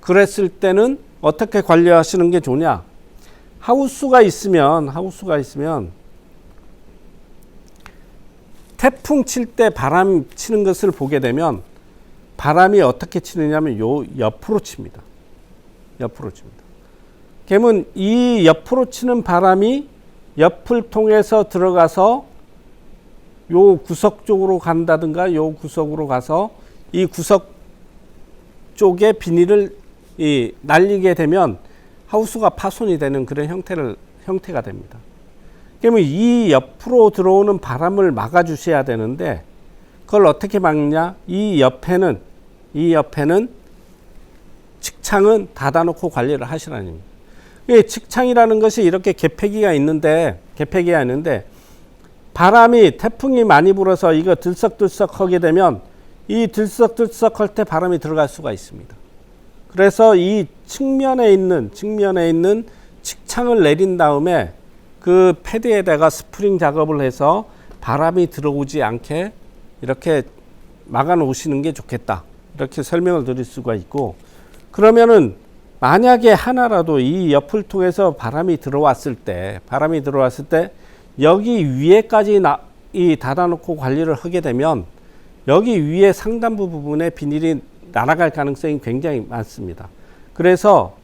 그랬을 때는 어떻게 관리하시는 게 좋냐? 하우스가 있으면 태풍 칠 때 바람 치는 것을 보게 되면 바람이 어떻게 치느냐면 요 옆으로 칩니다. 그러면 이 옆으로 치는 바람이 옆을 통해서 들어가서 요 구석 쪽으로 간다든가 요 구석으로 가서 이 구석 쪽에 비닐을 날리게 되면 하우스가 파손이 되는 그런 형태가 됩니다. 그러면 이 옆으로 들어오는 바람을 막아 주셔야 되는데 그걸 어떻게 막냐? 이 옆에는 측창은 닫아놓고 관리를 하시라는 겁니다. 이 측창이라는 것이 이렇게 개폐기가 있는데 바람이 태풍이 많이 불어서 이거 들썩들썩 하게 되면 이 들썩들썩 할 때 바람이 들어갈 수가 있습니다. 그래서 이 측면에 있는 측창을 내린 다음에 그 패드에다가 스프링 작업을 해서 바람이 들어오지 않게 이렇게 막아 놓으시는 게 좋겠다. 이렇게 설명을 드릴 수가 있고, 그러면은 만약에 하나라도 이 옆을 통해서 바람이 들어왔을 때 여기 위에까지 닫아놓고 관리를 하게 되면 여기 위에 상단부 부분에 비닐이 날아갈 가능성이 굉장히 많습니다. 그래서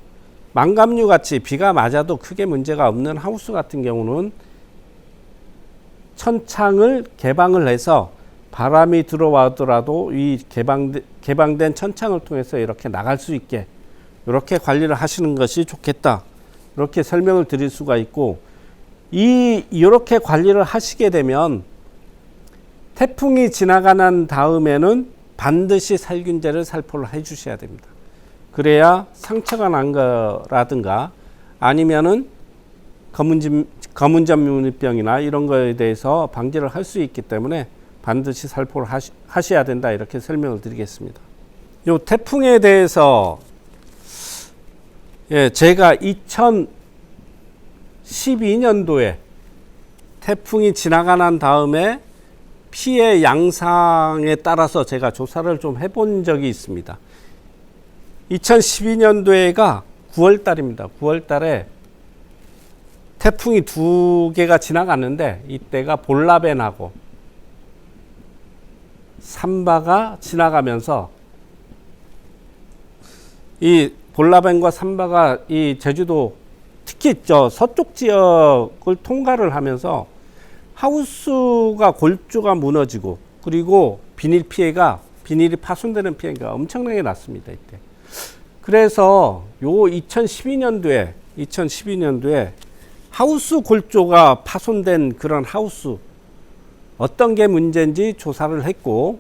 망감류 같이 비가 맞아도 크게 문제가 없는 하우스 같은 경우는 천창을 개방을 해서 바람이 들어와더라도 이 개방된 천창을 통해서 이렇게 나갈 수 있게 이렇게 관리를 하시는 것이 좋겠다. 이렇게 설명을 드릴 수가 있고, 이렇게 관리를 하시게 되면 태풍이 지나간 다음에는 반드시 살균제를 살포를 해 주셔야 됩니다. 그래야 상처가 난 거라든가 아니면은 검은점무늬병이나 이런 거에 대해서 방지를 할 수 있기 때문에 반드시 살포를 하셔야 된다. 이렇게 설명을 드리겠습니다. 요 태풍에 대해서 제가 2012년도에 태풍이 지나가 난 다음에 피해 양상에 따라서 제가 조사를 좀 해본 적이 있습니다. 2012년도에가 9월 달입니다. 9월 달에 태풍이 2개가 지나갔는데 이때가 볼라벤하고 삼바가 지나가면서 이 볼라벤과 삼바가 이 제주도 특히 저 서쪽 지역을 통과를 하면서 하우스가 골조가 무너지고 그리고 비닐이 파손되는 피해가 엄청나게 났습니다. 이때. 그래서 요 2012년도에 하우스 골조가 파손된 그런 하우스 어떤 게 문제인지 조사를 했고,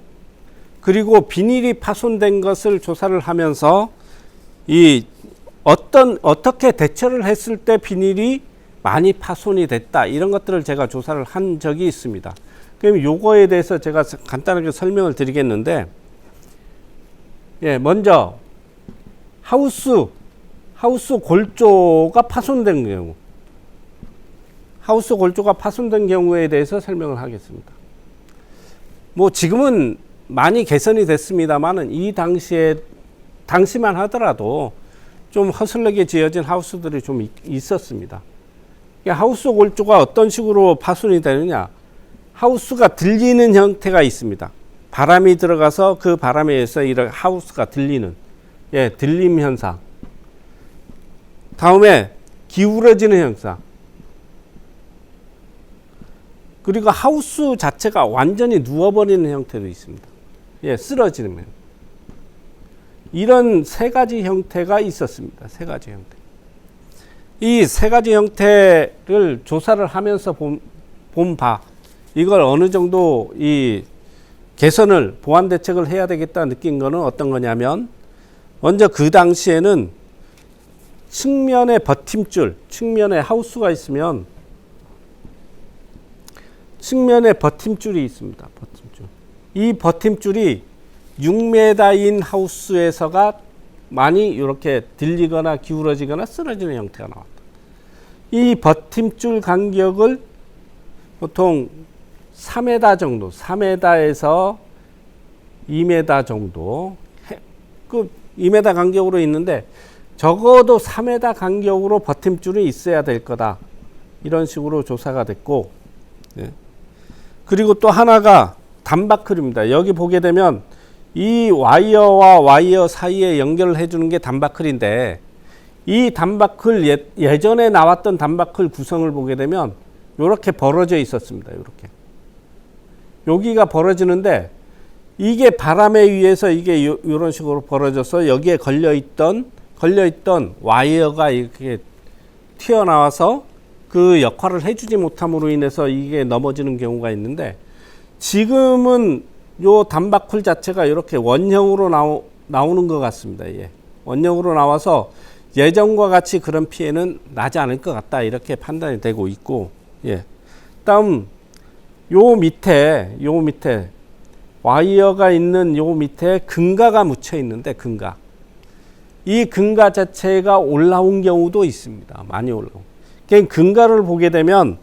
그리고 비닐이 파손된 것을 조사를 하면서 어떻게 대처를 했을 때 비닐이 많이 파손이 됐다, 이런 것들을 제가 조사를 한 적이 있습니다. 그럼 요거에 대해서 제가 간단하게 설명을 드리겠는데, 먼저 하우스 골조가 파손된 경우, 경우에 대해서 설명을 하겠습니다. 뭐 지금은 많이 개선이 됐습니다만은 이 당시만 하더라도 좀 허술하게 지어진 하우스들이 좀 있었습니다. 하우스 골조가 어떤 식으로 파손이 되느냐, 하우스가 들리는 형태가 있습니다. 바람이 들어가서 그 바람에 의해서 이런 하우스가 들리는, 들림 현상. 다음에 기울어지는 현상. 그리고 하우스 자체가 완전히 누워버리는 형태도 있습니다. 쓰러지는. 이런 세 가지 형태가 있었습니다. 세 가지 형태. 이 세 가지 형태를 조사를 하면서 본 바, 이걸 어느 정도 이 개선을, 보완 대책을 해야 되겠다 느낀 거는 어떤 거냐면, 먼저 그 당시에는 측면에 측면에 하우스가 있으면 측면에 버팀줄이 있습니다. 버팀줄. 이 버팀줄이 6m인 하우스에서가 많이 이렇게 들리거나 기울어지거나 쓰러지는 형태가 나왔다. 이 버팀줄 간격을 보통 3m 정도, 3m에서 2m 정도, 그 2m 간격으로 있는데 적어도 3m 간격으로 버팀줄이 있어야 될 거다. 이런 식으로 조사가 됐고, 그리고 또 하나가 단바클입니다. 여기 보게 되면 이 와이어와 와이어 사이에 연결을 해주는 게 단바클인데, 이 단바클 예전에 나왔던 단바클 구성을 보게 되면 이렇게 벌어져 있었습니다. 이렇게 여기가 벌어지는데, 이게 바람에 의해서 이게 이런 식으로 벌어져서 여기에 걸려있던 와이어가 이렇게 튀어나와서 그 역할을 해주지 못함으로 인해서 이게 넘어지는 경우가 있는데, 지금은 요 단바클 자체가 이렇게 원형으로 나오는 것 같습니다. 원형으로 나와서 예전과 같이 그런 피해는 나지 않을 것 같다 이렇게 판단이 되고 있고, 예. 다음 요 밑에 와이어가 있는 요 밑에 금가가 묻혀 있는데 금가, 이 금가 자체가 올라온 경우도 있습니다. 많이 올라온. 금가를 보게 되면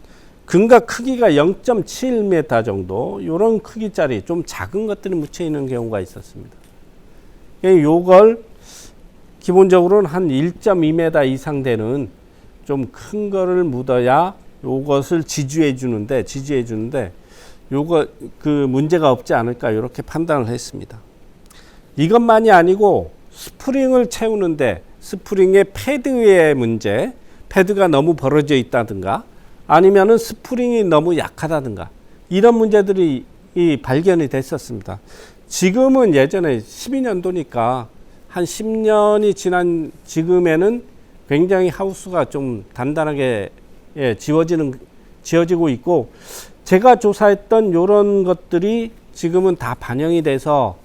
금가 크기가 0.7m 정도, 이런 크기짜리 좀 작은 것들이 묻혀 있는 경우가 있었습니다. 요걸 기본적으로는 한 1.2m 이상 되는 좀 큰 거를 묻어야 요것을 지지해 주는데 요거 그 문제가 없지 않을까 이렇게 판단을 했습니다. 이것만이 아니고 스프링을 채우는데 스프링의 패드의 문제, 패드가 너무 벌어져 있다든가 아니면은 스프링이 너무 약하다든가 이런 문제들이 발견이 됐었습니다. 지금은 예전에 12년도니까 한 10년이 지난 지금에는 굉장히 하우스가 좀 단단하게 지어지고 있고, 제가 조사했던 이런 것들이 지금은 다 반영이 돼서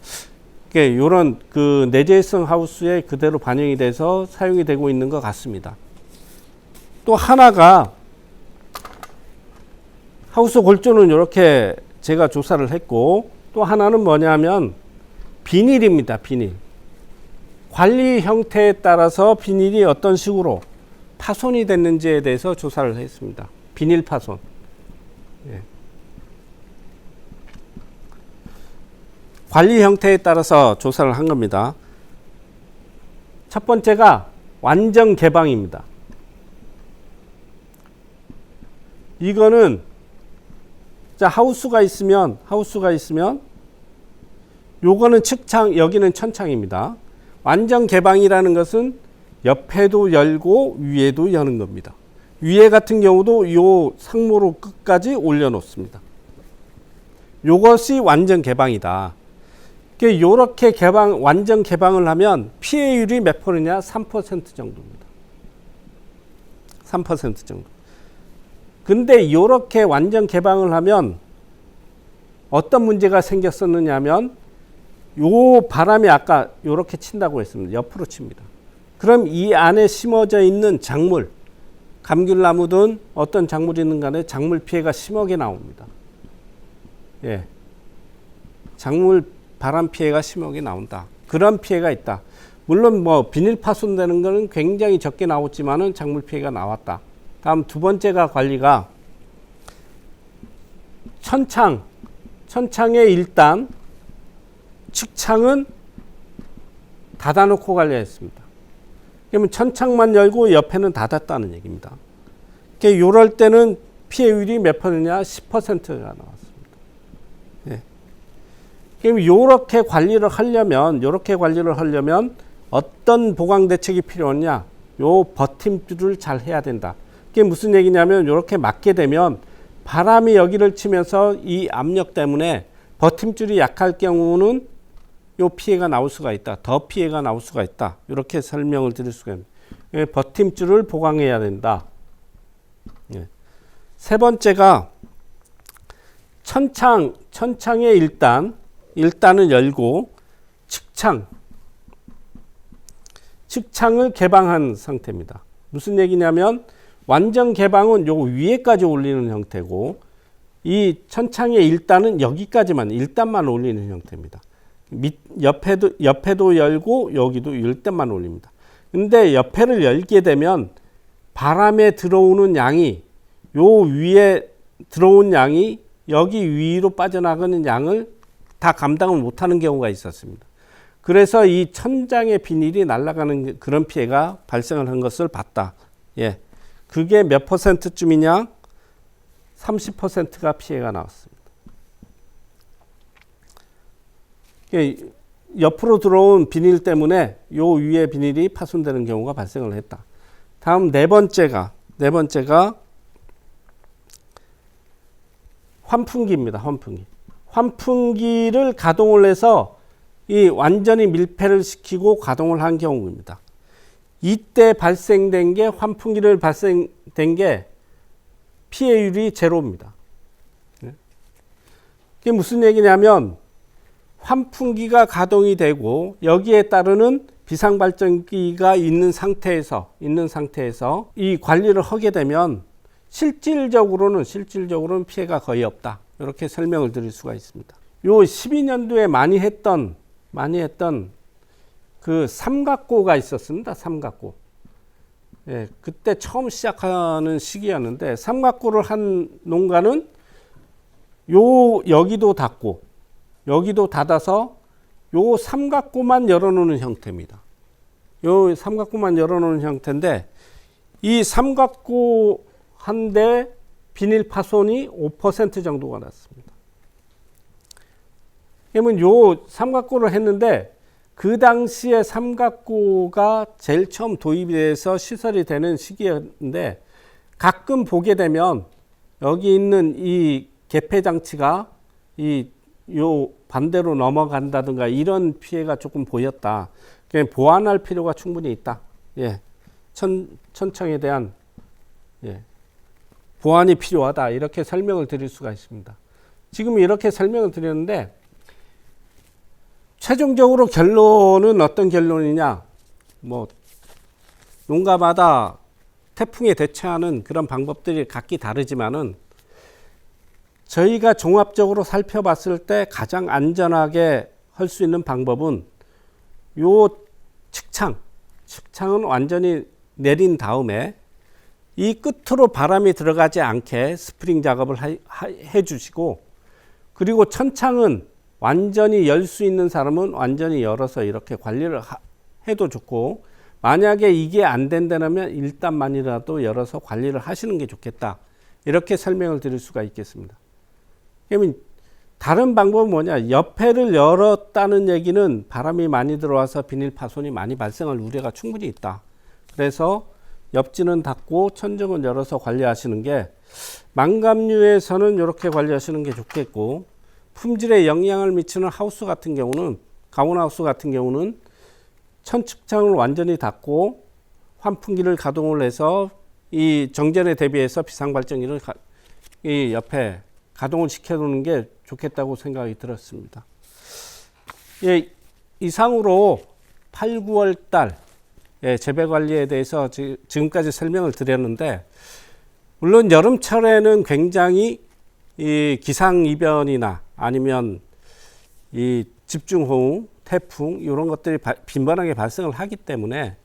이런 그 내재성 하우스에 그대로 반영이 돼서 사용이 되고 있는 것 같습니다. 또 하나가 하우스 골조는 이렇게 제가 조사를 했고, 또 하나는 뭐냐면 비닐입니다. 비닐. 관리 형태에 따라서 비닐이 어떤 식으로 파손이 됐는지에 대해서 조사를 했습니다. 비닐 파손. 예. 관리 형태에 따라서 조사를 한 겁니다. 첫 번째가 완전 개방입니다. 이거는 하우스가 있으면 요거는 측창, 여기는 천창입니다. 완전 개방이라는 것은 옆에도 열고 위에도 여는 겁니다. 위에 같은 경우도 요 상모로 끝까지 올려놓습니다. 요것이 완전 개방이다. 요렇게 완전 개방을 하면 피해율이 몇 %냐? 3% 정도입니다. 3% 정도. 근데 요렇게 완전 개방을 하면 어떤 문제가 생겼었느냐 하면, 요 바람이 아까 요렇게 친다고 했습니다. 옆으로 칩니다. 그럼 이 안에 심어져 있는 작물, 감귤나무든 어떤 작물이든 간에 작물 피해가 심하게 나옵니다. 예. 작물 바람 피해가 심하게 나온다. 그런 피해가 있다. 물론 뭐 비닐 파손되는 거는 굉장히 적게 나왔지만은 작물 피해가 나왔다. 다음 두 번째가 관리가 천창에 일단 측창은 닫아놓고 관리했습니다. 그러면 천창만 열고 옆에는 닫았다는 얘기입니다. 이럴 때는 피해율이 몇 %냐? 10%가 나왔습니다. 예. 그럼 요렇게 관리를 하려면 어떤 보강 대책이 필요하냐? 요 버팀줄을 잘 해야 된다. 그게 무슨 얘기냐면, 요렇게 막게 되면 바람이 여기를 치면서 이 압력 때문에 버팀줄이 약할 경우는 요 피해가 나올 수가 있다. 더 피해가 나올 수가 있다. 이렇게 설명을 드릴 수가 있습니다. 버팀줄을 보강해야 된다. 예. 세 번째가 천창에 일단은 열고 측창을 개방한 상태입니다. 무슨 얘기냐면, 완전 개방은 요 위에까지 올리는 형태고, 이 천창의 일단은 여기까지만, 일단만 올리는 형태입니다. 옆에도 열고 여기도 일단만 올립니다. 근데 옆에를 열게 되면 바람에 들어오는 양이, 요 위에 들어온 양이 여기 위로 빠져나가는 양을 다 감당을 못하는 경우가 있었습니다. 그래서 이 천장의 비닐이 날아가는 그런 피해가 발생을 한 것을 봤다. 예. 그게 몇 %쯤이냐? 30%가 피해가 나왔습니다. 옆으로 들어온 비닐 때문에 요 위에 비닐이 파손되는 경우가 발생을 했다. 다음 네 번째가 환풍기입니다. 환풍기를 가동을 해서 이 완전히 밀폐를 시키고 가동을 한 경우입니다. 이때 환풍기를 발생된 게 피해율이 제로입니다. 이게 무슨 얘기냐면, 환풍기가 가동이 되고 여기에 따르는 비상발전기가 있는 상태에서 이 관리를 하게 되면 실질적으로는 피해가 거의 없다. 이렇게 설명을 드릴 수가 있습니다. 요 12년도에 많이 했던 그 삼각고가 있었습니다. 삼각고. 예, 그때 처음 시작하는 시기였는데 삼각고를 한 농가는 여기도 닫고 여기도 닫아서 요 삼각고만 열어놓는 형태입니다. 요 삼각고만 열어놓는 형태인데 이 삼각고 한 대 비닐 파손이 5% 정도가 났습니다. 그러면 요 삼각고를 했는데 그 당시에 삼각고가 제일 처음 도입이 돼서 시설이 되는 시기였는데 가끔 보게 되면 여기 있는 이 개폐 장치가 요 반대로 넘어간다든가 이런 피해가 조금 보였다. 그러니까 보완할 필요가 충분히 있다. 예. 천청에 대한 보완이 필요하다. 이렇게 설명을 드릴 수가 있습니다. 지금 이렇게 설명을 드렸는데 최종적으로 결론은 어떤 결론이냐? 농가마다 태풍에 대처하는 그런 방법들이 각기 다르지만은 저희가 종합적으로 살펴봤을 때 가장 안전하게 할 수 있는 방법은 요 측창은 완전히 내린 다음에 이 끝으로 바람이 들어가지 않게 스프링 작업을 해 주시고, 그리고 천창은 완전히 열 수 있는 사람은 완전히 열어서 이렇게 관리를 해도 좋고, 만약에 이게 안 된다면 일단만이라도 열어서 관리를 하시는 게 좋겠다. 이렇게 설명을 드릴 수가 있겠습니다. 그러면 다른 방법은 뭐냐? 옆에를 열었다는 얘기는 바람이 많이 들어와서 비닐 파손이 많이 발생할 우려가 충분히 있다. 그래서 옆지는 닫고 천정은 열어서 관리하시는 게, 망감류에서는 이렇게 관리하시는 게 좋겠고, 품질에 영향을 미치는 하우스 같은 경우는, 가온하우스 같은 경우는 천측창을 완전히 닫고 환풍기를 가동을 해서 이 정전에 대비해서 비상발전기를 이 옆에 가동을 시켜두는 게 좋겠다고 생각이 들었습니다. 예, 이상으로 8, 9월 달 재배 관리에 대해서 지금까지 설명을 드렸는데, 물론 여름철에는 굉장히 이 기상이변이나 아니면 이 집중호우, 태풍 이런 것들이 빈번하게 발생을 하기 때문에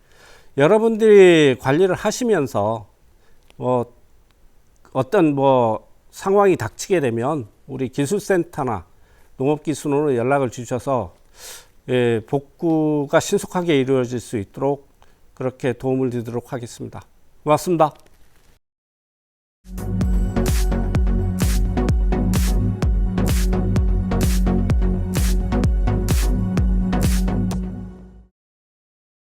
여러분들이 관리를 하시면서 어떤 상황이 닥치게 되면 우리 기술센터나 농업기술원으로 연락을 주셔서 복구가 신속하게 이루어질 수 있도록 그렇게 도움을 드리도록 하겠습니다. 고맙습니다.